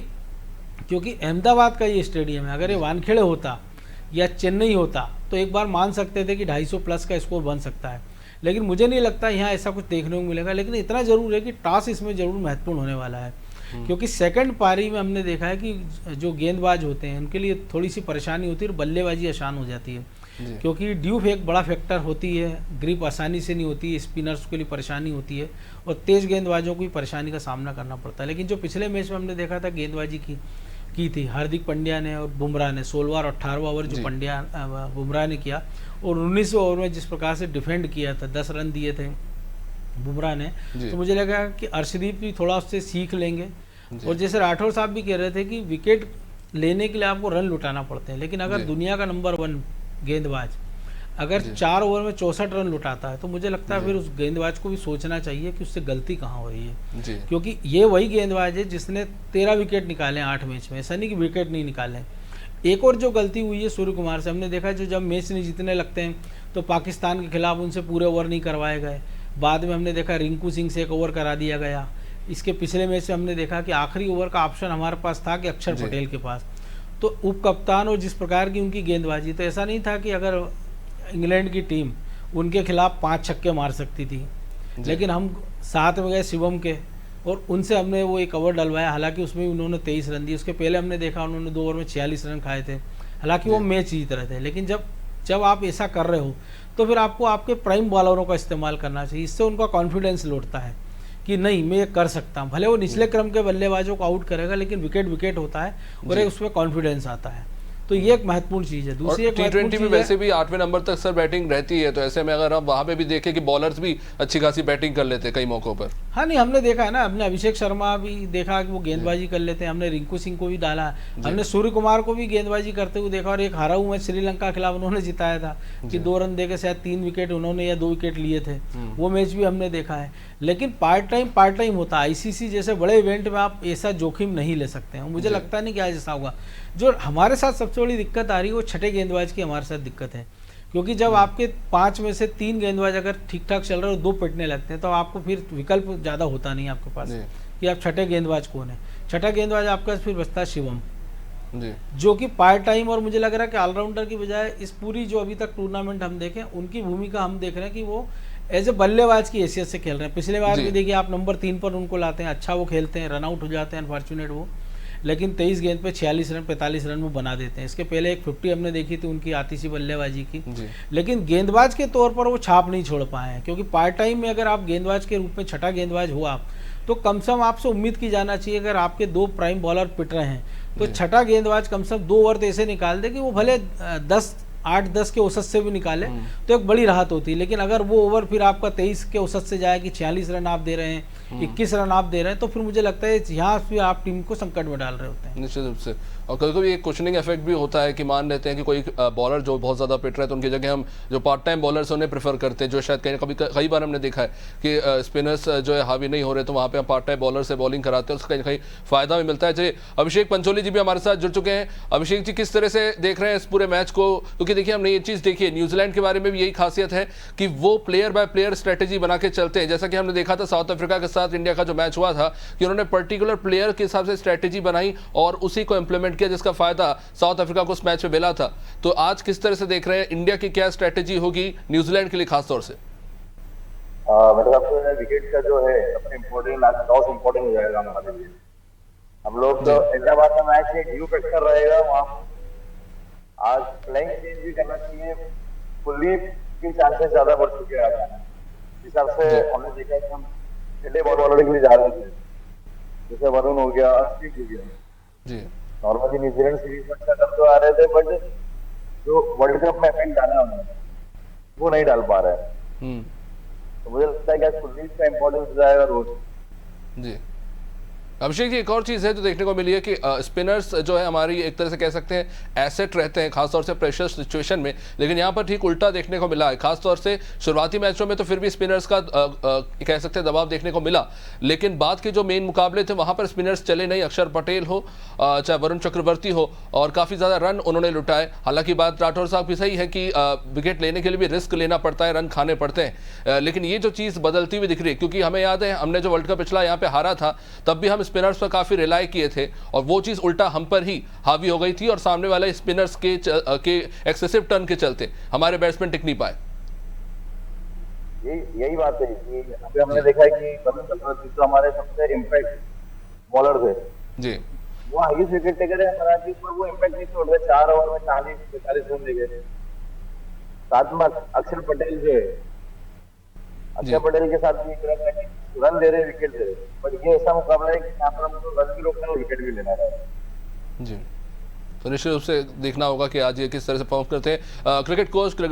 क्योंकि अहमदाबाद का ये स्टेडियम है, अगर ये वानखेड़े होता या चेन्नई होता तो एक बार मान सकते थे कि 250 प्लस का स्कोर बन सकता है, लेकिन मुझे नहीं लगता यहाँ ऐसा कुछ देखने को मिलेगा। लेकिन इतना ज़रूर है कि टॉस इसमें ज़रूर महत्वपूर्ण होने वाला है, क्योंकि सेकंड पारी में हमने देखा है कि जो गेंदबाज होते हैं उनके लिए थोड़ी सी परेशानी होती है और बल्लेबाजी आसान हो जाती है, क्योंकि ड्यूप एक बड़ा फैक्टर होती है, ग्रिप आसानी से नहीं होती है, स्पिनर्स के लिए परेशानी होती है और तेज़ गेंदबाजों को भी परेशानी का सामना करना पड़ता है। लेकिन जो पिछले मैच में हमने देखा था गेंदबाजी की थी हार्दिक पांड्या ने और बुमराह ने, 16वां और 18वां ओवर जो बुमराह ने किया और 19वें ओवर में जिस प्रकार से डिफेंड किया था, 10 रन दिए थे बुमराह ने, तो मुझे लगा कि अर्शदीप भी थोड़ा उससे सीख लेंगे। और जैसे राठौर साहब भी कह रहे थे कि विकेट लेने के लिए आपको रन लुटाना पड़ते हैं, लेकिन अगर दुनिया का नंबर 1 गेंदबाज अगर 4 ओवर में 64 रन लुटाता है तो मुझे लगता है फिर उस गेंदबाज को भी सोचना चाहिए कि उससे गलती कहाँ हो रही है, क्योंकि ये वही गेंदबाज है जिसने 13 विकेट निकाले 8 मैच में। ऐसा नहीं कि विकेट नहीं निकाले। एक और जो गलती हुई है सूर्य कुमार से, हमने देखा जो जब मैच नहीं जीतने लगते हैं तो पाकिस्तान के खिलाफ उनसे पूरे ओवर नहीं करवाए गए। बाद में हमने देखा रिंकू सिंह से 1 ओवर करा दिया गया। इसके पिछले मैच से हमने देखा कि आखिरी ओवर का ऑप्शन हमारे पास था कि अक्षर पटेल के पास, तो उप कप्तान और जिस प्रकार की उनकी गेंदबाजी, तो ऐसा नहीं था कि अगर इंग्लैंड की टीम उनके खिलाफ 5 छक्के मार सकती थी, लेकिन हम साथ में गए शिवम के और उनसे हमने वो 1 ओवर डलवाया। हालांकि उसमें भी उन्होंने 23 रन दिए। उसके पहले हमने देखा उन्होंने 2 ओवर में 46 रन खाए थे, हालांकि वो मैच जीत रहे थे। लेकिन जब आप ऐसा कर रहे हो तो फिर आपको आपके प्राइम बॉलरों का इस्तेमाल करना चाहिए। इससे उनका कॉन्फिडेंस लौटता है कि नहीं मैं ये कर सकता हूँ। भले वो निचले क्रम के बल्लेबाजों को आउट करेगा, लेकिन विकेट होता है और एक उसमें कॉन्फिडेंस आता है। तो ये एक महत्वपूर्ण चीज़ है। दूसरी एक T20 में वैसे भी 8वें नंबर तक सर बैटिंग रहती है, तो ऐसे में अगर हम वहाँ पे भी देखें कि बॉलर्स भी अच्छी खासी बैटिंग कर लेते हैं कई मौकों पर। हाँ नहीं, हमने देखा है ना, हमने अभिषेक शर्मा भी देखा कि वो गेंदबाजी कर लेते हैं, हमने रिंकू सिंह को भी डाला, हमने सूर्य कुमार को भी गेंदबाजी करते हुए देखा। और एक हारा हुआ मैच श्रीलंका के खिलाफ उन्होंने जिताया था कि 2 रन देकर शायद 3 विकेट उन्होंने या 2 विकेट लिए थे, वो मैच भी हमने देखा है। लेकिन पार्ट टाइम होता है। ICC जैसे बड़े इवेंट में आप ऐसा जोखिम नहीं ले सकते हैं। मुझे लगता नहीं कि आज ऐसा होगा। जो हमारे साथ सबसे बड़ी दिक्कत आ रही है वो छठे गेंदबाज की हमारे साथ दिक्कत है, क्योंकि जब आपके 5 में से 3 गेंदबाज अगर ठीक ठाक चल रहे हो 2 पिटने लगते हैं तो आपको फिर विकल्प ज़्यादा होता नहीं आपके पास कि आप छठे गेंदबाज कौन है। छठा गेंदबाज आपके पास फिर बचता है शिवम, जो कि पार्ट टाइम और मुझे लग रहा है कि ऑलराउंडर की बजाय इस पूरी जो अभी तक टूर्नामेंट हम देखें उनकी भूमिका हम देख रहे हैं कि वो एज ए बल्लेबाज की हैसियत से खेल रहे हैं। पिछले बार भी देखिए आप नंबर 3 पर उनको लाते हैं, अच्छा वो खेलते हैं, रन आउट हो जाते हैं अनफॉर्चुनेट वो, लेकिन 23 गेंद पे 46 रन 45 रन वो बना देते हैं। इसके पहले एक 50 हमने देखी थी उनकी आतिशी बल्लेबाजी की, लेकिन गेंदबाज के तौर पर वो छाप नहीं छोड़ पाए हैं। क्योंकि पार्ट टाइम में अगर आप गेंदबाज के रूप में छठा गेंदबाज हो आप, तो कम से कम आपसे उम्मीद की जाना चाहिए अगर आपके 2 प्राइम बॉलर पिट रहे हैं तो छठा गेंदबाज कम से कम 2 ओवर तो ऐसे निकाल दे कि वो भले 10 8-10 के औसत से भी निकाले तो एक बड़ी राहत होती है। लेकिन अगर वो ओवर फिर आपका 23 के औसत से जाए कि 46 रन आप दे रहे हैं, 21 रन आप दे रहे हैं, तो फिर मुझे लगता है यहाँ फिर आप टीम को संकट में डाल रहे होते हैं। निश्चित रूप से। और कभी कभी एक कुशनिंग इफेक्ट भी होता है कि मान लेते हैं कि कोई बॉलर जो बहुत ज़्यादा पिट रहा है तो उनकी जगह हम जो पार्ट टाइम बॉलर्स उन्हें प्रेफर करते हैं, जो शायद कई बार हमने देखा है कि स्पिनर्स जो है हावी नहीं हो रहे तो वहाँ पे हम पार्ट टाइम बॉलर से बॉलिंग कराते हैं, उसका कहीं कहीं फायदा भी मिलता है। चलिए अभिषेक पंचोली जी भी हमारे साथ जुड़ चुके हैं। अभिषेक जी, किस तरह से देख रहे हैं इस पूरे मैच को? क्योंकि देखिए हमने ये चीज़ देखी है, न्यूजीलैंड के बारे में भी यही खासियत है कि वो प्लेयर बाय प्लेयर स्ट्रेटेजी बना के चलते हैं। जैसा कि हमने देखा था साउथ अफ्रीका के साथ इंडिया का जो मैच हुआ था कि उन्होंने पर्टिकुलर प्लेयर के हिसाब से स्ट्रेटेजी बनाई और उसी को इंप्लीमेंट किया, जिसका फायदा साउथ अफ्रीका को उस मैच में मिला था। तो आज किस तरह से देख रहे हैं इंडिया की क्या स्ट्रेटेजी होगी न्यूजीलैंड के लिए खास तौर से? मेरे हिसाब से विकेट का जो है सबसे इम्पोर्टेंट आज टॉस इम्पोर्टेंट हो जाएगा हमारे लिए। हम लोग तो हैदराबाद का मैच एक ड्यू फैक्टर रहेगा वहाँ। आज प्लेइंग चेंज भी करना चाहिए, कुलदीप के चांसेस ज्यादा बढ़ चुके हैं। जिस हिसाब से हमने देखा कि हम पहले बॉलर के लिए जा रहे थे, जैसे वरुण हो गया, अर्शदीप हो गया जी। नॉर्मली न्यूजीलैंड सीरीज में अच्छा कर तो आ रहे थे, बट जो वर्ल्ड कप में इफेक्ट डाला उन्होंने वो नहीं डाल पा रहे हैं। तो मुझे लगता है कि कुलदीप का इम्पोर्टेंस जाएगा रोज जी। अभिषेक जी, एक और चीज़ है जो देखने को मिली है कि स्पिनर्स जो है हमारी एक तरह से कह सकते हैं एसेट रहते हैं खासतौर से प्रेशर सिचुएशन में, लेकिन यहाँ पर ठीक उल्टा देखने को मिला है। खासतौर से शुरुआती मैचों में तो फिर भी स्पिनर्स का कह सकते हैं दबाव देखने को मिला, लेकिन बाद के जो मेन मुकाबले थे वहाँ पर स्पिनर्स चले नहीं। अक्षर पटेल हो चाहे वरुण चक्रवर्ती हो, और काफ़ी ज़्यादा रन उन्होंने लुटाए। हालांकि बात राठौर साहब की सही है कि विकेट लेने के लिए भी रिस्क लेना पड़ता है, रन खाने पड़ते हैं, लेकिन ये जो चीज़ बदलती हुई दिख रही है, क्योंकि हमें याद है हमने जो वर्ल्ड कप पिछला यहाँ पे हारा था तब भी हम स्पिनर्स पर काफी रिलाई किए थे और वो चीज उल्टा हम पर ही हावी हो गई थी और सामने वाले स्पिनर्स के एक्सेसिव टर्न के चलते हमारे बैट्समैन टिक नहीं पाए। यही बात है कि अभी हमने देखा है कि वरुण चक्रवर्ती तो हमारे सबसे इम्पैक्ट बॉलर थे जी, वो हाईएस्ट विकेट टेकर है हमारा, पर वो इम्पैक्ट नहीं छोड़ रहे। 4 ओवर में 40-45 रन दे गए। साथ में अक्षर पटेल जो है, अक्षर पटेल के साथ भी रन दे रहे, विकेट दे रहे, बट ये ऐसा मुकाबला है कि यहाँ पर हमको रन भी रोकना है, विकेट भी लेना है जी। तो निश्चित रूप से देखना होगा कि आज ये किस तरह से परफॉर्म करते हैं। क्रिकेट कोच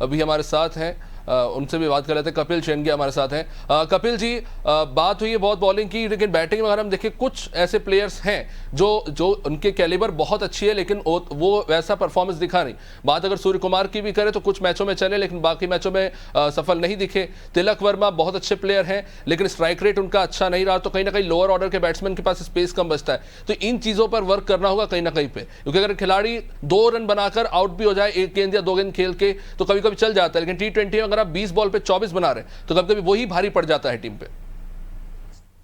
अभी हमारे साथ हैं, उनसे भी बात कर लेते हैं। कपिल शेंगे हमारे साथ हैं। कपिल जी, बात हुई है बहुत बॉलिंग की, लेकिन बैटिंग में अगर हम देखें कुछ ऐसे प्लेयर्स हैं जो उनके कैलिबर बहुत अच्छी है लेकिन वो वैसा परफॉर्मेंस दिखा नहीं। बात अगर सूर्य कुमार की भी करें तो कुछ मैचों में चले लेकिन बाकी मैचों में सफल नहीं दिखे। तिलक वर्मा बहुत अच्छे प्लेयर हैं लेकिन स्ट्राइक रेट उनका अच्छा नहीं रहा, तो कहीं ना कहीं लोअर ऑर्डर के बैट्समैन के पास स्पेस कम बचता है। तो इन चीज़ों पर वर्क करना होगा कहीं ना कहीं पे, क्योंकि अगर खिलाड़ी 2 रन बनाकर आउट भी हो जाए 1 गेंद या 2 गेंद खेल के तो कभी कभी चल जाता है, लेकिन T20 में अगर आप 20 बॉल पे 24 बना रहे हैं तो कभी कभी वही भारी पड़ जाता है टीम पे।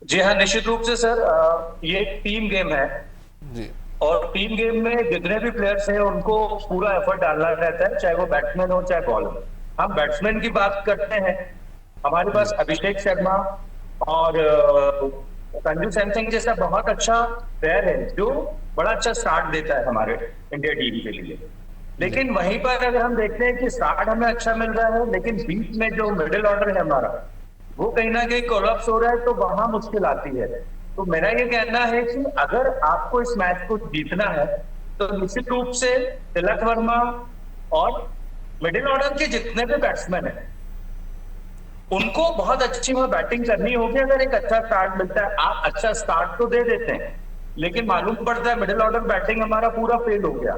जी हाँ, निश्चित रूप से सर, ये टीम गेम है जी, और टीम गेम में जितने भी प्लेयर्स हैं उनको पूरा एफर्ट डालना रहता है, चाहे वो बैट्समैन हो चाहे बॉलर। हम बैट्समैन की बात करते हैं, हमारे पास अभिषेक शर्मा और संजू सैमसंग जैसा बहुत अच्छा प्लेयर है जो बड़ा अच्छा स्टार्ट देता है हमारे इंडिया टीम के लिए। लेकिन वहीं पर अगर हम देखते हैं कि स्टार्ट हमें अच्छा मिल रहा है लेकिन बीच में जो मिडिल ऑर्डर है हमारा वो कहीं ना कहीं कोलैप्स हो रहा है, तो वहां मुश्किल आती है। तो मेरा ये कहना है कि अगर आपको इस मैच को जीतना है तो निश्चित रूप से तिलक वर्मा और मिडिल ऑर्डर के जितने भी बैट्समैन हैं उनको बहुत अच्छी वहां बैटिंग करनी होगी। अगर एक अच्छा स्टार्ट मिलता है, आप अच्छा स्टार्ट तो दे देते हैं लेकिन मालूम पड़ता है मिडिल ऑर्डर बैटिंग हमारा पूरा फेल हो गया,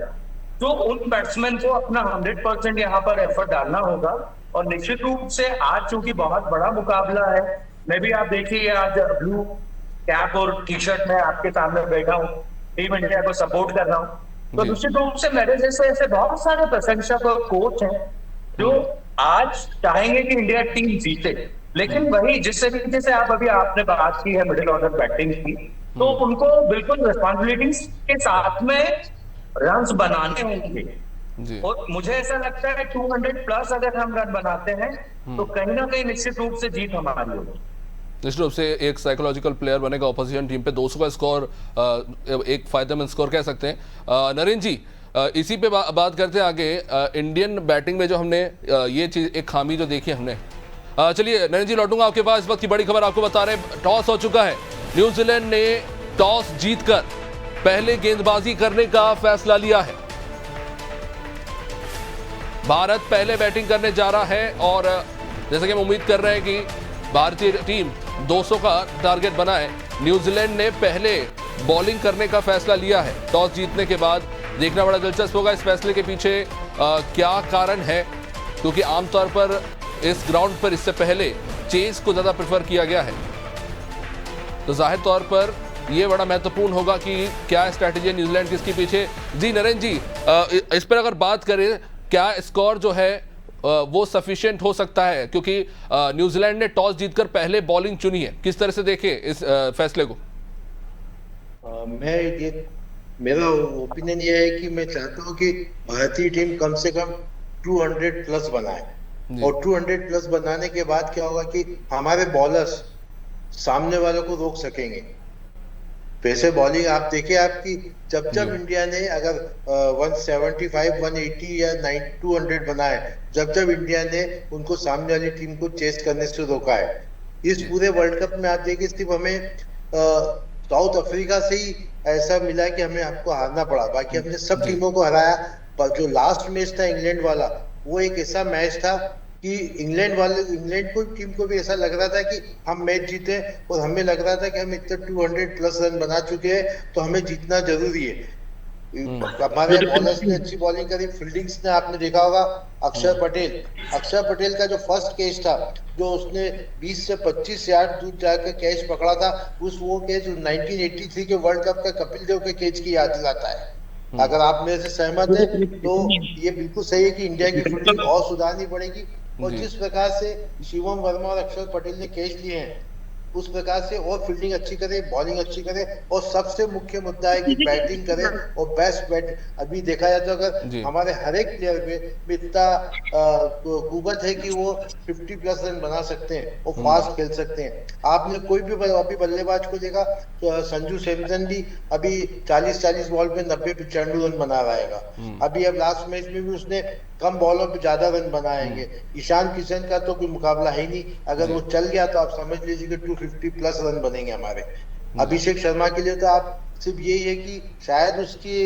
तो उन बैट्समैन को अपना 100% यहाँ पर एफर्ट डालना होगा। और निश्चित रूप से आज चूंकि बहुत बड़ा मुकाबला है, मैं भी आप देखिए आज ब्लू कैप और टी शर्ट में आपके सामने बैठा हूँ, टीम इंडिया को सपोर्ट कर रहा हूँ, तो निश्चित रूप से मेरे जैसे ऐसे बहुत सारे प्रशंसक और कोच हैं जो आज चाहेंगे कि इंडिया टीम जीते। लेकिन वही जिस तरीके से आपने बात की है मिडिल ऑर्डर बैटिंग की, तो उनको बिल्कुल रिस्पॉन्सिबिलिटीज के साथ में रन्स बनाने होंगे। और मुझे ऐसा लगता है 200 प्लस अगर हम रन बनाते हैं तो कहीं ना कहीं निश्चित रूप से जीत हमारी होगी। निश्चित रूप से एक साइकोलॉजिकल प्लेयर बनेगा ऑपोजिशन टीम पे। 200 का स्कोर एक फायदेमंद स्कोर कह सकते हैं। नरेंद्र जी, इसी पे बात करते हैं आगे। इंडियन बैटिंग में जो हमने ये चीज एक खामी जो देखी हमने, चलिए नरेंद्र जी लौटूंगा आपके पास। इस वक्त की बड़ी खबर आपको बता रहे हैं, टॉस हो चुका है, न्यूजीलैंड ने टॉस जीतकर पहले गेंदबाजी करने का फैसला लिया है। भारत पहले बैटिंग करने जा रहा है और जैसे कि हम उम्मीद कर रहे हैं कि भारतीय टीम 200 का टारगेट बनाए। न्यूजीलैंड ने पहले बॉलिंग करने का फैसला लिया है टॉस जीतने के बाद। देखना बड़ा दिलचस्प होगा इस फैसले के पीछे क्या कारण है, क्योंकि आमतौर पर इस ग्राउंड पर इससे पहले चेज को ज्यादा प्रेफर किया गया है। तो जाहिर तौर पर यह बड़ा महत्वपूर्ण होगा कि क्या स्ट्रैटेजी है न्यूजीलैंड किसके पीछे। जी नरेंद्र जी, इस पर अगर बात करें, क्या स्कोर जो है वो सफिशिएंट हो सकता है, क्योंकि न्यूजीलैंड ने टॉस जीतकर पहले बॉलिंग चुनी है। किस तरह से देखें इस फैसले को? मेरा ओपिनियन ये है कि मैं चाहता हूँ कि भारतीय टीम कम से कम 200 प्लस बनाए, और 200 प्लस बनाने के बाद क्या होगा कि हमारे बॉलर्स सामने वालों को रोक सकेंगे। वैसे बॉलिंग आप देखिए, आपकी जब इंडिया ने अगर 175, 180 या 200 बनाए, जब इंडिया ने उनको सामने वाली टीम को चेस करने से रोका है। इस पूरे वर्ल्ड कप में आप देखिए, सिर्फ हमें साउथ अफ्रीका से ही ऐसा मिला कि हमें आपको हारना पड़ा, बाकी हमने सब टीमों को हराया। पर जो लास्ट मैच था इंग्लैंड वाला, वो एक ऐसा मैच था कि इंग्लैंड को टीम को भी ऐसा लग रहा था कि हम मैच जीते, और हमें लग रहा था कि हम इतने 200 प्लस रन बना चुके हैं तो हमें जीतना जरूरी है। हमारे बॉलर्स ने अच्छी बॉलिंग करी, फील्डिंग्स ने आपने देखा होगा। अक्षर पटेल का जो फर्स्ट कैच था, जो उसने 20 से 25 यार्ड दूर जाकर कैच पकड़ा था, वो कैच 1983 के वर्ल्ड कप का कपिल देव के कैच की याद दिलाता है। अगर आप मेरे से सहमत हैं तो ये बिल्कुल सही है कि इंडिया की फील्डिंग और सुधारनी पड़ेगी, और जिस प्रकार से शिवम वर्मा और अक्षर पटेल ने कैच लिए हैं, उस प्रकार से और फील्डिंग अच्छी करे, बॉलिंग अच्छी करे, और सबसे मुख्य मुद्दा है कि बैटिंग करे और बेस्ट बैट। अभी देखा जाए तो अगर हमारे हर एक प्लेयर में इतना कुवत है कि वो 50 प्लस रन बना सकते हैं और फास्ट खेल सकते हैं। आपने कोई भी अभी बल्लेबाज को देखा तो संजू सैमसन भी अभी 40 बॉल पे 90-95 रन बना रहेगा। अभी अब लास्ट मैच में भी उसने कम बॉलों पे ज्यादा रन बनाएंगे। ईशान किशन का तो कोई मुकाबला है ही नहीं, अगर वो चल गया तो आप समझ लीजिए कि 250 प्लस रन बनेंगे हमारे। अभिषेक शर्मा के लिए तो आप सिर्फ यही है कि शायद उसकी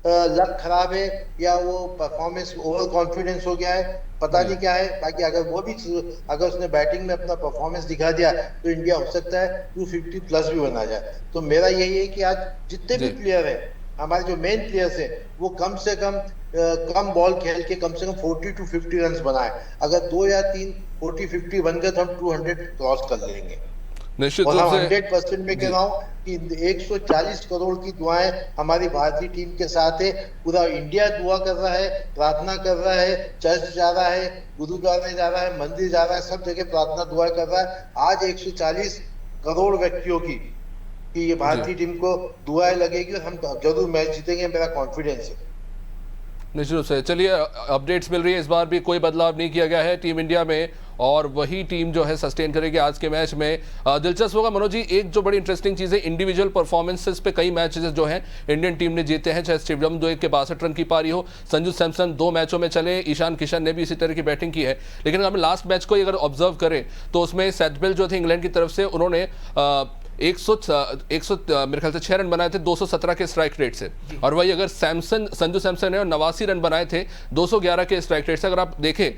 लक खराब है या वो परफॉर्मेंस ओवर कॉन्फिडेंस हो गया है, पता नहीं क्या है। बाकी अगर उसने बैटिंग में अपना परफॉर्मेंस दिखा दिया तो इंडिया हो सकता है 250 प्लस भी बना जाए। तो मेरा यही है कि आज जितने भी प्लेयर हैं, हमारे जो मेन प्लेयर्स हैं, वो कम से कम बॉल खेल के कम से कम 40 to 50 रन बनाए। अगर 2 या 3 40-50 बन गए तो हम 200 क्रॉस कर लेंगे। निश्चित और रूप हम से 100% में कह रहा हूँ कि 140 करोड़ की दुआएं हमारी भारतीय टीम के साथ है। पूरा इंडिया दुआ कर रहा है, प्रार्थना कर रहा है, चर्च जा रहा है, गुरुद्वारे जा रहा है, मंदिर जा रहा है, सब जगह प्रार्थना दुआ कर रहा है। आज 140 करोड़ व्यक्तियों की कि ये भारतीय टीम को दुआएं लगेगी और हम जरूर मैच जीतेंगे, मेरा कॉन्फिडेंस है। निश्चित रूप से। चलिए, अपडेट्स मिल रही है, इस बार भी कोई बदलाव नहीं किया गया है टीम इंडिया में, और वही टीम जो है सस्टेन करेगी आज के मैच में। दिलचस्प होगा मनोज जी, एक जो बड़ी इंटरेस्टिंग चीज़ है, इंडिविजुअल परफॉर्मेंसेस पे कई मैचेस जो हैं इंडियन टीम ने जीते हैं, चाहे शिवम दुबे के 62 रन की पारी हो, संजू सैमसन 2 मैचों में चले, ईशान किशन ने भी इसी तरह की बैटिंग की है। लेकिन हम लास्ट मैच को अगर ऑब्जर्व करें तो उसमें सेटबेल जो थे इंग्लैंड की तरफ से, उन्होंने 100 मेरे ख्याल से 6 रन बनाए थे 217 के स्ट्राइक रेट से, और वही अगर संजू सैमसन ने 89 रन बनाए थे 211 के स्ट्राइक रेट से। अगर आप देखें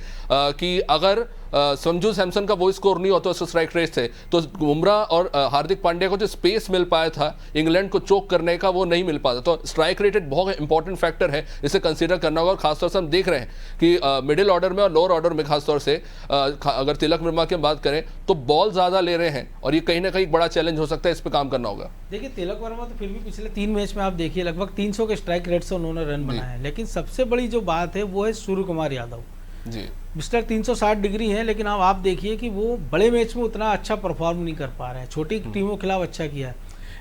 कि अगर संजू सैमसन का वो स्कोर नहीं होता उस स्ट्राइक रेट से, तो बुमराह और हार्दिक पांड्या को जो स्पेस मिल पाया था इंग्लैंड को चोक करने का, वो नहीं मिल पाता। तो स्ट्राइक रेट एक बहुत इंपॉर्टेंट फैक्टर है, इसे कंसीडर करना होगा। और खासतौर से हम देख रहे हैं कि मिडिल ऑर्डर में और लोअर ऑर्डर में खासतौर से अगर तिलक वर्मा की बात करें तो बॉल ज़्यादा ले रहे हैं, और ये कहीं ना कहीं बड़ा चैलेंज हो सकता है, इस पर काम करना होगा। देखिए, तिलक वर्मा तो फिर भी पिछले 3 मैच में आप देखिए लगभग 300 के स्ट्राइक रेट से उन्होंने रन बनाए हैं। लेकिन सबसे बड़ी जो बात है वो है सूर्य कुमार यादव जी। मिस्टर 360 डिग्री है, लेकिन अब आप देखिए कि वो बड़े मैच में उतना अच्छा परफॉर्म नहीं कर पा रहे हैं। छोटी टीमों के खिलाफ अच्छा किया है,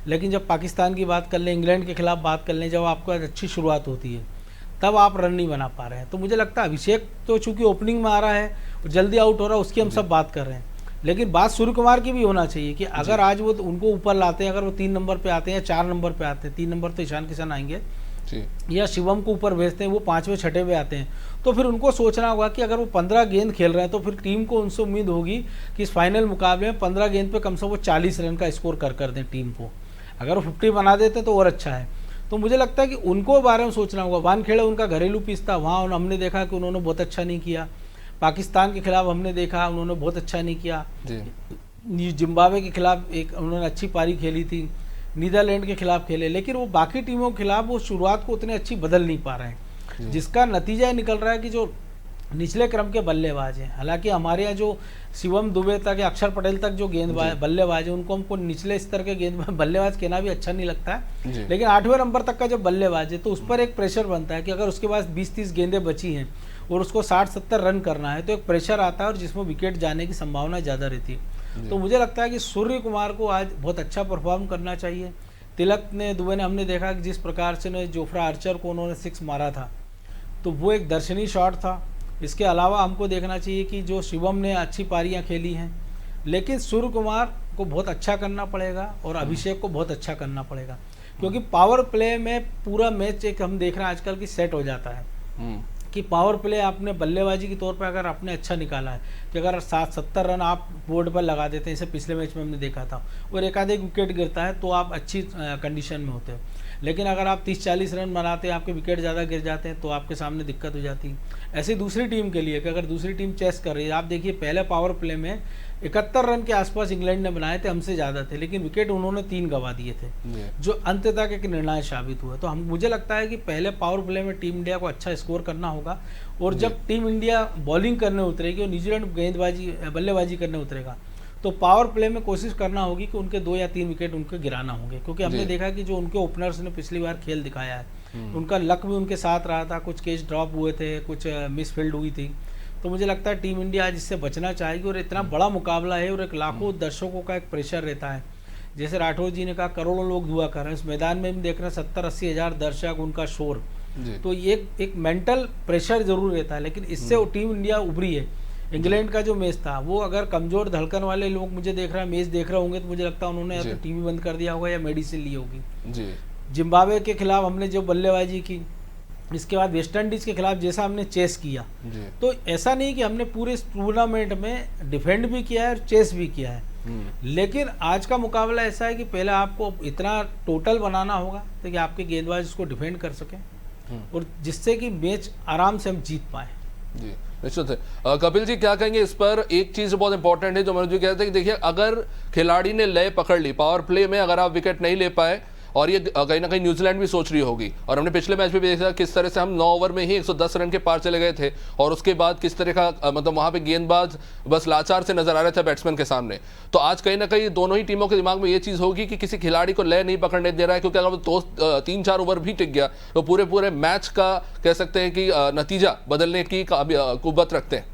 लेकिन जब पाकिस्तान की बात कर लें, इंग्लैंड के खिलाफ बात कर लें, जब आपको अच्छी शुरुआत होती है तब आप रन नहीं बना पा रहे हैं। तो मुझे लगता है अभिषेक तो चूंकि ओपनिंग में आ रहा है, जल्दी आउट हो रहा है, उसकी हम सब बात कर रहे हैं, लेकिन बात सूर्य कुमार की भी होना चाहिए कि अगर आज वो उनको ऊपर लाते हैं, अगर वो 3 नंबर पे आते हैं या 4 नंबर पे आते हैं, 3 नंबर तो ईशान किशन आएंगे या शिवम को ऊपर भेजते हैं, वो 5वें 6ठे पे आते हैं, तो फिर उनको सोचना होगा कि अगर वो 15 गेंद खेल रहे हैं तो फिर टीम को उनसे उम्मीद होगी कि इस फाइनल मुकाबले में 15 गेंद पे कम से कम वो 40 रन का स्कोर कर दें टीम को। अगर वो 50 बना देते हैं तो और अच्छा है। तो मुझे लगता है कि उनको बारे में सोचना होगा। वानखेड़े उनका घरेलू पिच था, वहाँ हमने देखा कि उन्होंने बहुत अच्छा नहीं किया। पाकिस्तान के खिलाफ हमने देखा उन्होंने बहुत अच्छा नहीं किया। जिम्बाब्वे के खिलाफ एक उन्होंने अच्छी पारी खेली थी, नीदरलैंड के खिलाफ खेले, लेकिन वो बाकी टीमों के खिलाफ वो शुरुआत को उतनी अच्छी बदल नहीं पा रहे हैं, जिसका नतीजा ये निकल रहा है कि जो निचले क्रम के बल्लेबाज हैं, हालांकि हमारे यहाँ जो शिवम दुबे तक या अक्षर पटेल तक जो गेंदबाज बल्लेबाज है उनको हमको निचले स्तर के गेंदबाज बल्लेबाज कहना भी अच्छा नहीं लगता है, लेकिन 8वें नंबर तक का जब बल्लेबाज है तो उस पर एक प्रेशर बनता है कि अगर उसके पास 20-30 गेंदें बची हैं और उसको 60-70 रन करना है तो एक प्रेशर आता है और जिसमें विकेट जाने की संभावना ज़्यादा रहती है। तो मुझे लगता है कि सूर्य कुमार को आज बहुत अच्छा परफॉर्म करना चाहिए। तिलक ने, दुबे ने, हमने देखा कि जिस प्रकार से जोफ्रा आर्चर को उन्होंने 6 मारा था तो वो एक दर्शनीय शॉट था। इसके अलावा हमको देखना चाहिए कि जो शिवम ने अच्छी पारियां खेली हैं, लेकिन सूर्य कुमार को बहुत अच्छा करना पड़ेगा और अभिषेक को बहुत अच्छा करना पड़ेगा, क्योंकि पावर प्ले में पूरा मैच एक हम देख रहे हैं आजकल की सेट हो जाता है कि पावर प्ले आपने बल्लेबाजी के तौर पर अगर आपने अच्छा निकाला है कि अगर 60-70 रन आप बोर्ड पर लगा देते हैं, जैसे पिछले मैच में हमने देखा था, और एक आधे विकेट गिरता है तो आप अच्छी कंडीशन में होते हो। लेकिन अगर आप 30-40 रन बनाते हैं, आपके विकेट ज़्यादा गिर जाते हैं तो आपके सामने दिक्कत हो जाती है। ऐसे दूसरी टीम के लिए कि अगर दूसरी टीम चेस कर रही है, आप देखिए पहले पावर प्ले में 71 रन के आसपास इंग्लैंड ने बनाए थे, हमसे ज़्यादा थे, लेकिन विकेट उन्होंने 3 गंवा दिए थे, जो अंत तक एक निर्णायक साबित हुआ। तो मुझे लगता है कि पहले पावर प्ले में टीम इंडिया को अच्छा स्कोर करना होगा, और जब टीम इंडिया बॉलिंग करने उतरेगी और न्यूजीलैंड बल्लेबाजी करने उतरेगा तो पावर प्ले में कोशिश करना होगी कि उनके 2 या 3 विकेट उनको गिराना होंगे, क्योंकि हमने देखा कि जो उनके ओपनर्स ने पिछली बार खेल दिखाया है उनका लक भी उनके साथ रहा था, कुछ कैच ड्रॉप हुए थे, कुछ मिसफील्ड हुई थी। तो मुझे लगता है टीम इंडिया आज इससे बचना चाहेगी, और इतना बड़ा मुकाबला है और एक लाखों दर्शकों का एक प्रेशर रहता है। जैसे राठौर जी ने कहा करोड़ों लोग दुआ कर रहे हैं, इस मैदान में हम देख रहे हैं 70-80 हज़ार दर्शक, उनका शोर, तो ये एक मेंटल प्रेशर जरूर रहता है। लेकिन इससे टीम इंडिया उभरी है। इंग्लैंड का जो मैच था वो अगर कमजोर धड़कन वाले लोग मुझे देख रहे हैं मैच देख रहे होंगे तो मुझे लगता है उन्होंने या तो टीवी बंद कर दिया होगा या मेडिसिन ली होगी। जिम्बाब्वे के खिलाफ हमने जो बल्लेबाजी की, इसके बाद वेस्ट इंडीज के खिलाफ जैसा हमने चेस किया, तो ऐसा नहीं कि हमने पूरे टूर्नामेंट में डिफेंड भी किया है और चेस भी किया है, लेकिन आज का मुकाबला ऐसा है कि पहले आपको इतना टोटल बनाना होगा ताकि आपके गेंदबाज उसको डिफेंड कर सकें और जिससे कि मैच आराम से हम जीत पाए। जी निश्चित है। कपिल जी क्या कहेंगे इस पर? एक चीज बहुत इंपॉर्टेंट है जो मनोज जी कहते हैं कि देखिए अगर खिलाड़ी ने लय पकड़ ली पावर प्ले में, अगर आप विकेट नहीं ले पाए, और ये कहीं ना कहीं न्यूजीलैंड भी सोच रही होगी, और हमने पिछले मैच में भी देखा किस तरह से हम 9 ओवर में ही 110 रन के पार चले गए थे, और उसके बाद किस तरह का मतलब वहां पे गेंदबाज बस लाचार से नजर आ रहे थे बैट्समैन के सामने। तो आज कहीं ना कहीं दोनों ही टीमों के दिमाग में ये चीज होगी कि किसी खिलाड़ी को लय नहीं पकड़ने दे रहा है, क्योंकि अगर वो 3-4 ओवर भी टिक गया तो पूरे मैच का कह सकते हैं कि नतीजा बदलने की कुव्वत रखते हैं।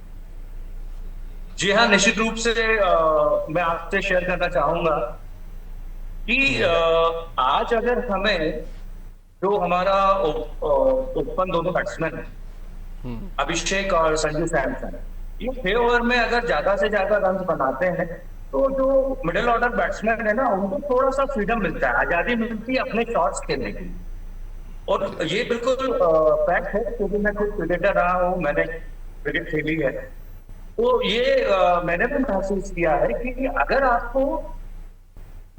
जी हाँ, निश्चित रूप से मैं आपसे शेयर करना चाहूंगा कि आज अगर हमें जो हमारा ओपन दोनों बैट्समैन अभिषेक और संजू सैमसन, ये 6 ओवर में अगर ज्यादा से ज्यादा रन बनाते हैं तो जो मिडिल ऑर्डर बैट्समैन है ना, उनको थोड़ा सा फ्रीडम मिलता है, आजादी मिलती है अपने शॉट्स खेलने की। और ये बिल्कुल फैक्ट है, क्योंकि मैं खुद क्रिकेटर रहा हूँ, मैंने क्रिकेट खेली है, तो ये मैंने भी महसूस किया है कि अगर आपको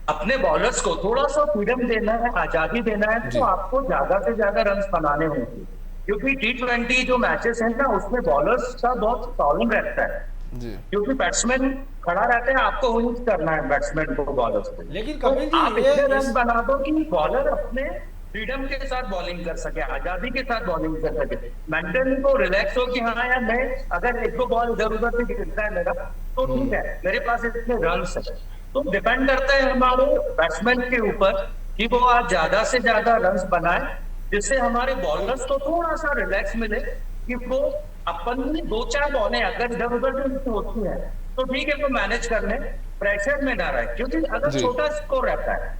अपने बॉलर्स को थोड़ा सा फ्रीडम देना है, आजादी देना है, तो आपको ज्यादा से ज्यादा रन बनाने होंगे, क्योंकि T20 जो मैचेस हैं ना, उसमें बॉलर्स का बहुत प्रॉब्लम रहता है, क्योंकि बैट्समैन खड़ा रहता है, आपको विन करना है बैट्समैन को, बॉलर्स को। लेकिन तो आप इतने रन बना दो कि बॉलर अपने फ्रीडम के साथ बॉलिंग कर सके, आजादी के साथ बॉलिंग कर सके, मेंटली को रिलैक्स हो कि हाँ यार, मैं अगर 1-2 बॉल इधर उधर से गिरता है मेरा तो ठीक है, मेरे पास इतने रन है। तो डिपेंड करता है हमारे बैट्समैन के ऊपर कि वो आज ज्यादा से ज्यादा रन्स बनाए, जिससे हमारे बॉलर्स को थोड़ा सा रिलैक्स मिले कि वो अपन 2-4 बॉलें अगर इधर उधर जो होती है तो ठीक है, तो मैनेज कर ले, प्रेशर में ना रहे, क्योंकि अगर छोटा स्कोर रहता है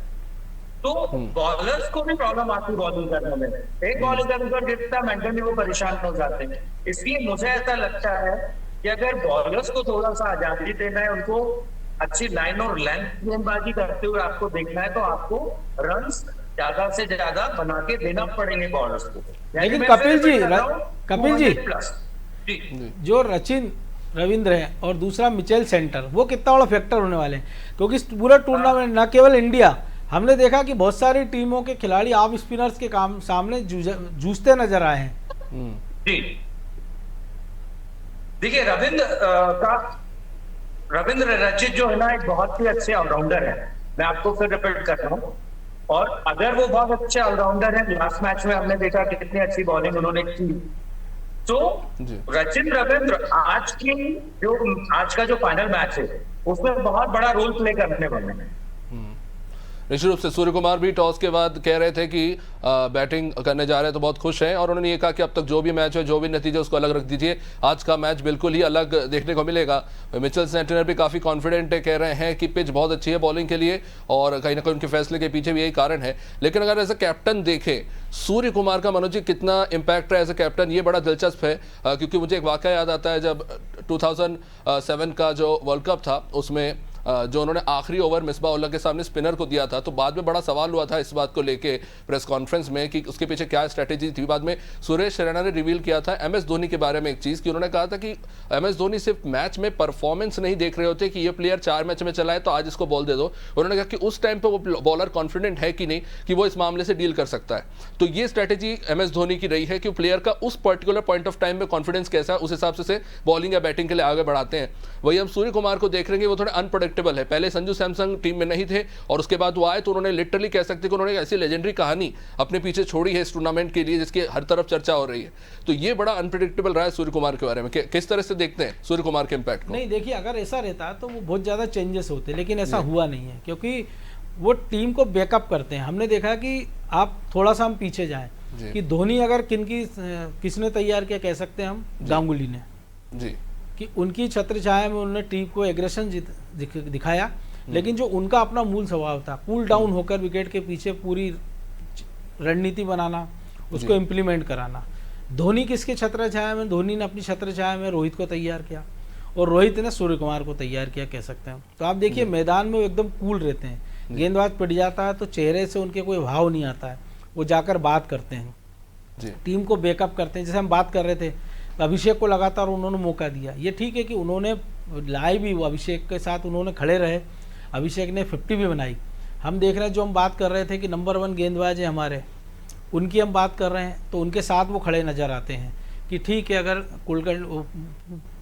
तो बॉलर्स को भी प्रॉब्लम आती है बॉलिंग करने में, एक बॉल इधर उधर गिरता है, मेंटली वो परेशान हो जाते हैं। इसलिए मुझे ऐसा लगता है कि अगर बॉलर्स को थोड़ा सा आजादी देना है, उनको अच्छी लाइन और लेंथ गेंदबाजी करते हुए आपको देखना है, तो आपको रन्स ज्यादा से ज्यादा बना के देना पड़ेंगे बॉलर्स को। लेकिन कपिल जी जो रचिन रविंद्र है और दूसरा मिचेल सेंटर, वो कितना बड़ा फैक्टर होने वाले हैं, क्योंकि पूरा टूर्नामेंट न केवल इंडिया हमने देखा कि बहुत सारी टीमों के खिलाड़ी ऑफ स्पिनर्स के सामने जूझते नजर आए हैं। जी देखिए, रविंद्र रचित जो है ना, एक बहुत ही अच्छे ऑलराउंडर है। मैं आपको फिर रिपीट कर रहा हूँ, और अगर वो बहुत अच्छे ऑलराउंडर है, लास्ट मैच में हमने देखा कितनी अच्छी बॉलिंग उन्होंने की। तो रचिन रविंद्र आज का जो फाइनल मैच है उसमें बहुत बड़ा रोल प्ले करने वाले हैं। निश्चित रूप से सूर्य कुमार भी टॉस के बाद कह रहे थे कि बैटिंग करने जा रहे हैं तो बहुत खुश हैं, और उन्होंने ये कहा कि अब तक जो भी मैच है, जो भी नतीजे, उसको अलग रख दीजिए, आज का मैच बिल्कुल ही अलग देखने को मिलेगा। मिचेल सेंटनर भी काफ़ी कॉन्फिडेंट है, कह रहे हैं कि पिच बहुत अच्छी है बॉलिंग के लिए, और कहीं ना कहीं उनके फैसले के पीछे भी यही कारण है। लेकिन अगर एज अ कैप्टन देखें सूर्य कुमार का, मनोज जी, कितना इम्पैक्ट है एज अ कैप्टन, ये बड़ा दिलचस्प है, क्योंकि मुझे एक वाक़या याद आता है जब 2007 का जो वर्ल्ड कप था, उसमें जो उन्होंने आखिरी ओवर मिसबा उल्लाह के सामने स्पिनर को दिया था, तो बाद में बड़ा सवाल हुआ था इस बात को लेके प्रेस कॉन्फ्रेंस में कि उसके पीछे क्या स्ट्रैटेजी थी। बाद में सुरेश रैना ने रिवील किया था एमएस धोनी के बारे में एक चीज़, कि उन्होंने कहा था कि एमएस धोनी सिर्फ मैच में परफॉर्मेंस नहीं देख रहे होते कि ये प्लेयर 4 मैच में चला है तो आज इसको बॉल दे दो। उन्होंने कहा कि उस टाइम पर वो बॉलर कॉन्फिडेंट है कि नहीं कि वो इस मामले से डील कर सकता है। तो ये स्ट्रैटेजी एमएस धोनी की रही है कि प्लेयर का उस पर्टिकुलर पॉइंट ऑफ टाइम में कॉन्फिडेंस कैसा है, उस हिसाब से बॉलिंग या बैटिंग के लिए आगे बढ़ाते हैं। वही हम सूर्य कुमार को देख रहे हैं, वो थोड़े अनप्रेडिक्टेबल है। पहले संजू सैमसंग टीम में नहीं थे, और उसके बाद वो आए तो उन्होंने लिटरली कह सकते कि उन्होंने ऐसी लेजेंडरी कहानी अपने पीछे छोड़ी है इस टूर्नामेंट के लिए, जिसकी हर तरफ चर्चा हो रही है। तो ये बड़ा अनप्रेडिक्टेबल रहा है सूर्य कुमार के बारे में। किस तरह से देखते हैं सूर्य कुमार के इम्पैक्ट को? नहीं, देखिए, अगर ऐसा रहता तो वो बहुत ज़्यादा चेंजेस होते, लेकिन ऐसा हुआ नहीं है, क्योंकि वो टीम को बैकअप करते हैं। हमने देखा कि आप थोड़ा सा हम पीछे जाएं कि धोनी अगर किसने तैयार किया, कह सकते हैं हम गांगुली ने जी, कि उनकी छत्र छाया में उन्होंने टीम को एग्रेशन दिखाया, लेकिन जो उनका अपना मूल स्वभाव था, कूल डाउन होकर विकेट के पीछे पूरी रणनीति बनाना, उसको इम्प्लीमेंट कराना। धोनी किसके छत्र छाया में? धोनी ने अपनी छत्र छाया में रोहित को तैयार किया, और रोहित ने सूर्य कुमार को तैयार किया, कह सकते हैं। तो आप देखिए, मैदान में वो एकदम कूल रहते हैं। गेंदबाज पिट जाता है तो चेहरे से उनके कोई भाव नहीं आता है, वो जाकर बात करते हैं, टीम को बैकअप करते हैं। जैसे हम बात कर रहे थे, अभिषेक को लगातार उन्होंने मौका दिया। ये ठीक है कि उन्होंने लाए भी, वो अभिषेक के साथ उन्होंने खड़े रहे, अभिषेक ने 50 भी बनाई। हम देख रहे हैं, जो हम बात कर रहे थे कि नंबर 1 गेंदबाज है हमारे, उनकी हम बात कर रहे हैं, तो उनके साथ वो खड़े नज़र आते हैं कि ठीक है, अगर कुलकर्णी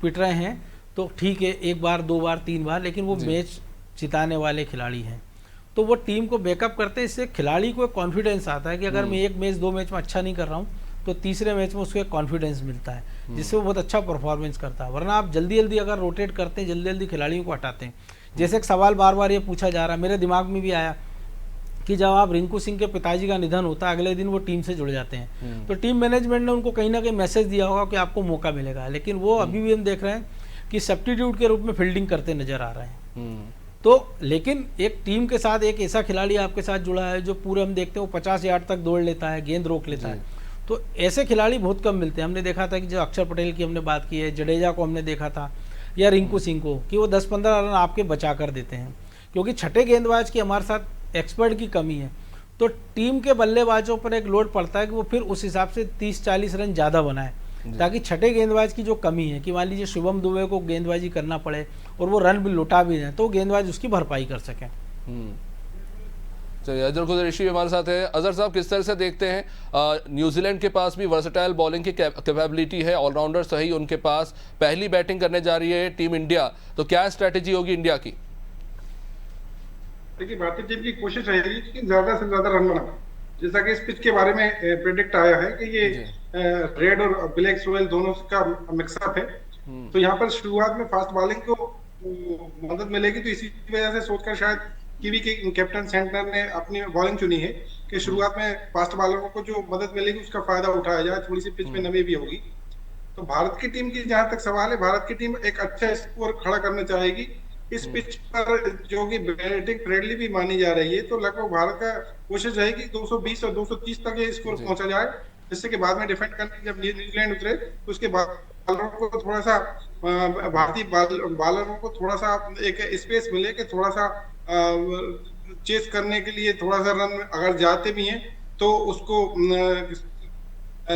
पिट रहे हैं तो ठीक है, 1 बार 2 बार 3 बार, लेकिन वो मैच जिताने वाले खिलाड़ी हैं, तो वो टीम को बैकअप करते हैं। इससे खिलाड़ी को कॉन्फिडेंस आता है कि अगर मैं 1 मैच 2 मैच में अच्छा नहीं कर रहा हूँ तो तीसरे मैच में उसको एक कॉन्फिडेंस मिलता है, जिससे वो बहुत अच्छा परफॉर्मेंस करता है। वरना आप जल्दी जल्दी अगर रोटेट करते हैं, जल्दी जल्दी खिलाड़ियों को हटाते हैं। जैसे एक सवाल बार बार ये पूछा जा रहा है, मेरे दिमाग में भी आया कि जब आप रिंकू सिंह के पिताजी का निधन होता है, अगले दिन वो टीम से जुड़ जाते हैं, तो टीम मैनेजमेंट ने उनको कहीं ना कहीं मैसेज दिया होगा कि आपको मौका मिलेगा, लेकिन वो अभी भी हम देख रहे हैं कि सब्स्टिट्यूट के रूप में फील्डिंग करते नजर आ रहे हैं। तो लेकिन एक टीम के साथ एक ऐसा खिलाड़ी आपके साथ जुड़ा है जो पूरे हम देखते हैं वो 50 यार्ड तक दौड़ लेता है, गेंद रोक लेता है, तो ऐसे खिलाड़ी बहुत कम मिलते हैं। हमने देखा था कि जो अक्षर पटेल की हमने बात की है, जडेजा को हमने देखा था, या रिंकू सिंह को, कि वो 10-15 रन आपके बचा कर देते हैं, क्योंकि छठे गेंदबाज की हमारे साथ एक्सपर्ट की कमी है। तो टीम के बल्लेबाजों पर एक लोड पड़ता है कि वो फिर उस हिसाब से 30-40 रन ज़्यादा बनाए, ताकि छठे गेंदबाज की जो कमी है, कि मान लीजिए शुभम दुबे को गेंदबाजी करना पड़े और वो रन भी लौटा भी दें, तो गेंदबाज उसकी भरपाई कर सकें। चलिए, अजहर कुरैशी हमारे साथ है। अजहर साहब, किस तरह से देखते हैं, न्यूजीलैंड के पास भी वर्सेटाइल बॉलिंग की कैपेबिलिटी है, ऑलराउंडर सही उनके पास, पहली बैटिंग करने जा रही है टीम इंडिया, तो क्या स्ट्रैटेजी होगी इंडिया की? देखिए, भारतीय टीम की कोशिश रहेगी कि ज्यादा से ज्यादा रन बनाए। जैसा कि इस पिच के बारे में प्रेडिक्ट आया है कि ये रेड और ब्लैक सोयल दोनों का मिक्सअप है, तो यहाँ पर शुरुआत में फास्ट बॉलिंग को मदद मिलेगी। तो इसी वजह से सोचकर शायद कीवी के कैप्टन सेंटनर ने अपनी बॉलिंग चुनी है कि शुरुआत में फास्ट बॉलरों को जो मदद मिलेगी उसका फायदा उठाया जाए, थोड़ी सी पिच में नमी भी होगी। तो भारत की टीम की जहां तक सवाल है, भारत की टीम एक अच्छा स्कोर खड़ा करना चाहेगी इस पिच पर, जो कि बैटिंग फ्रेंडली भी मानी जा रही है। तो लगभग भारत का कोशिश रहेगी 220 और 230 तक ये स्कोर पहुंचा जाए, जिससे कि बाद में डिफेंड करने जब न्यूजीलैंड उतरे तो उसके बाद बॉलरों को थोड़ा सा, भारतीय बॉलरों को थोड़ा सा एक स्पेस मिले कि थोड़ा सा चेस करने के लिए थोड़ा सा रन अगर जाते भी हैं तो उसको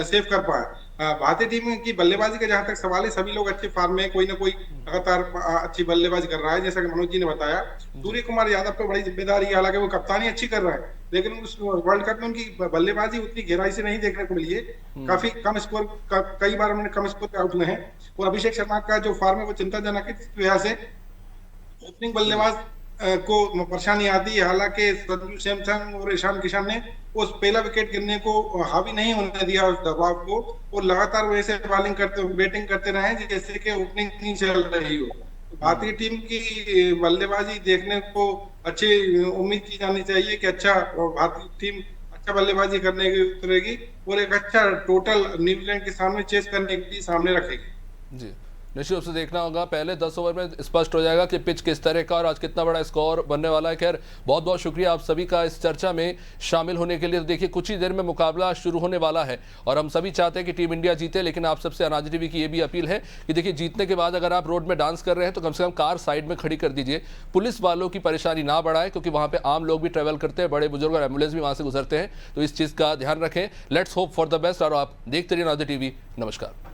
सेव कर पाए। भारतीय टीम की बल्लेबाजी का जहां तक सवाल है, सभी लोग अच्छे फॉर्म में, कोई ना कोई लगातार अच्छी बल्लेबाजी कर रहा है। जैसा कि मनोज जी ने बताया, सूर्य कुमार यादव पर बड़ी जिम्मेदारी है, हालांकि वो कप्तानी अच्छी कर रहा है, लेकिन उस वर्ल्ड कप में उनकी बल्लेबाजी उतनी गहराई से नहीं देखने को मिली है। काफी कम स्कोर, कई बार उन्होंने कम स्कोर पे आउट हुए हैं। और अभिषेक शर्मा का जो फॉर्म है वो चिंताजनक है, जिसकी वजह से ओपनिंग बल्लेबाज को परेशानी आती है। हालांकि संजू सैमसन और ईशान किशन ने उस पहला विकेट गिरने को हावी नहीं होने दिया, उस दबाव को, और लगातार वैसे बैटिंग करते रहे जैसे कि ओपनिंग नहीं चल रही हो। भारतीय टीम की बल्लेबाजी देखने को अच्छी उम्मीद की जानी चाहिए कि अच्छा भारतीय टीम अच्छा बल्लेबाजी करने की उतरेगी और एक अच्छा टोटल न्यूजीलैंड के सामने चेस करने के लिए सामने रखेगी। जी, निश्चित रूप से देखना होगा। पहले 10 ओवर में स्पष्ट हो जाएगा कि पिच किस तरह का और आज कितना बड़ा स्कोर बनने वाला है। खैर, बहुत बहुत शुक्रिया आप सभी का इस चर्चा में शामिल होने के लिए। तो देखिए, कुछ ही देर में मुकाबला शुरू होने वाला है और हम सभी चाहते हैं कि टीम इंडिया जीते, लेकिन आप सबसे अनाज टीवी की ये भी अपील है कि देखिए, जीतने के बाद अगर आप रोड में डांस कर रहे हैं तो कम से कम कार साइड में खड़ी कर दीजिए। पुलिस वालों की परेशानी ना बढ़ाए, क्योंकि वहाँ पर आम लोग भी ट्रैवल करते हैं, बड़े बुजुर्ग और एम्बुलेंस भी वहाँ से गुजरते हैं। तो इस चीज़ का ध्यान रखें। Let's hope for the best और आप देखते रहिए अनाज टीवी। नमस्कार।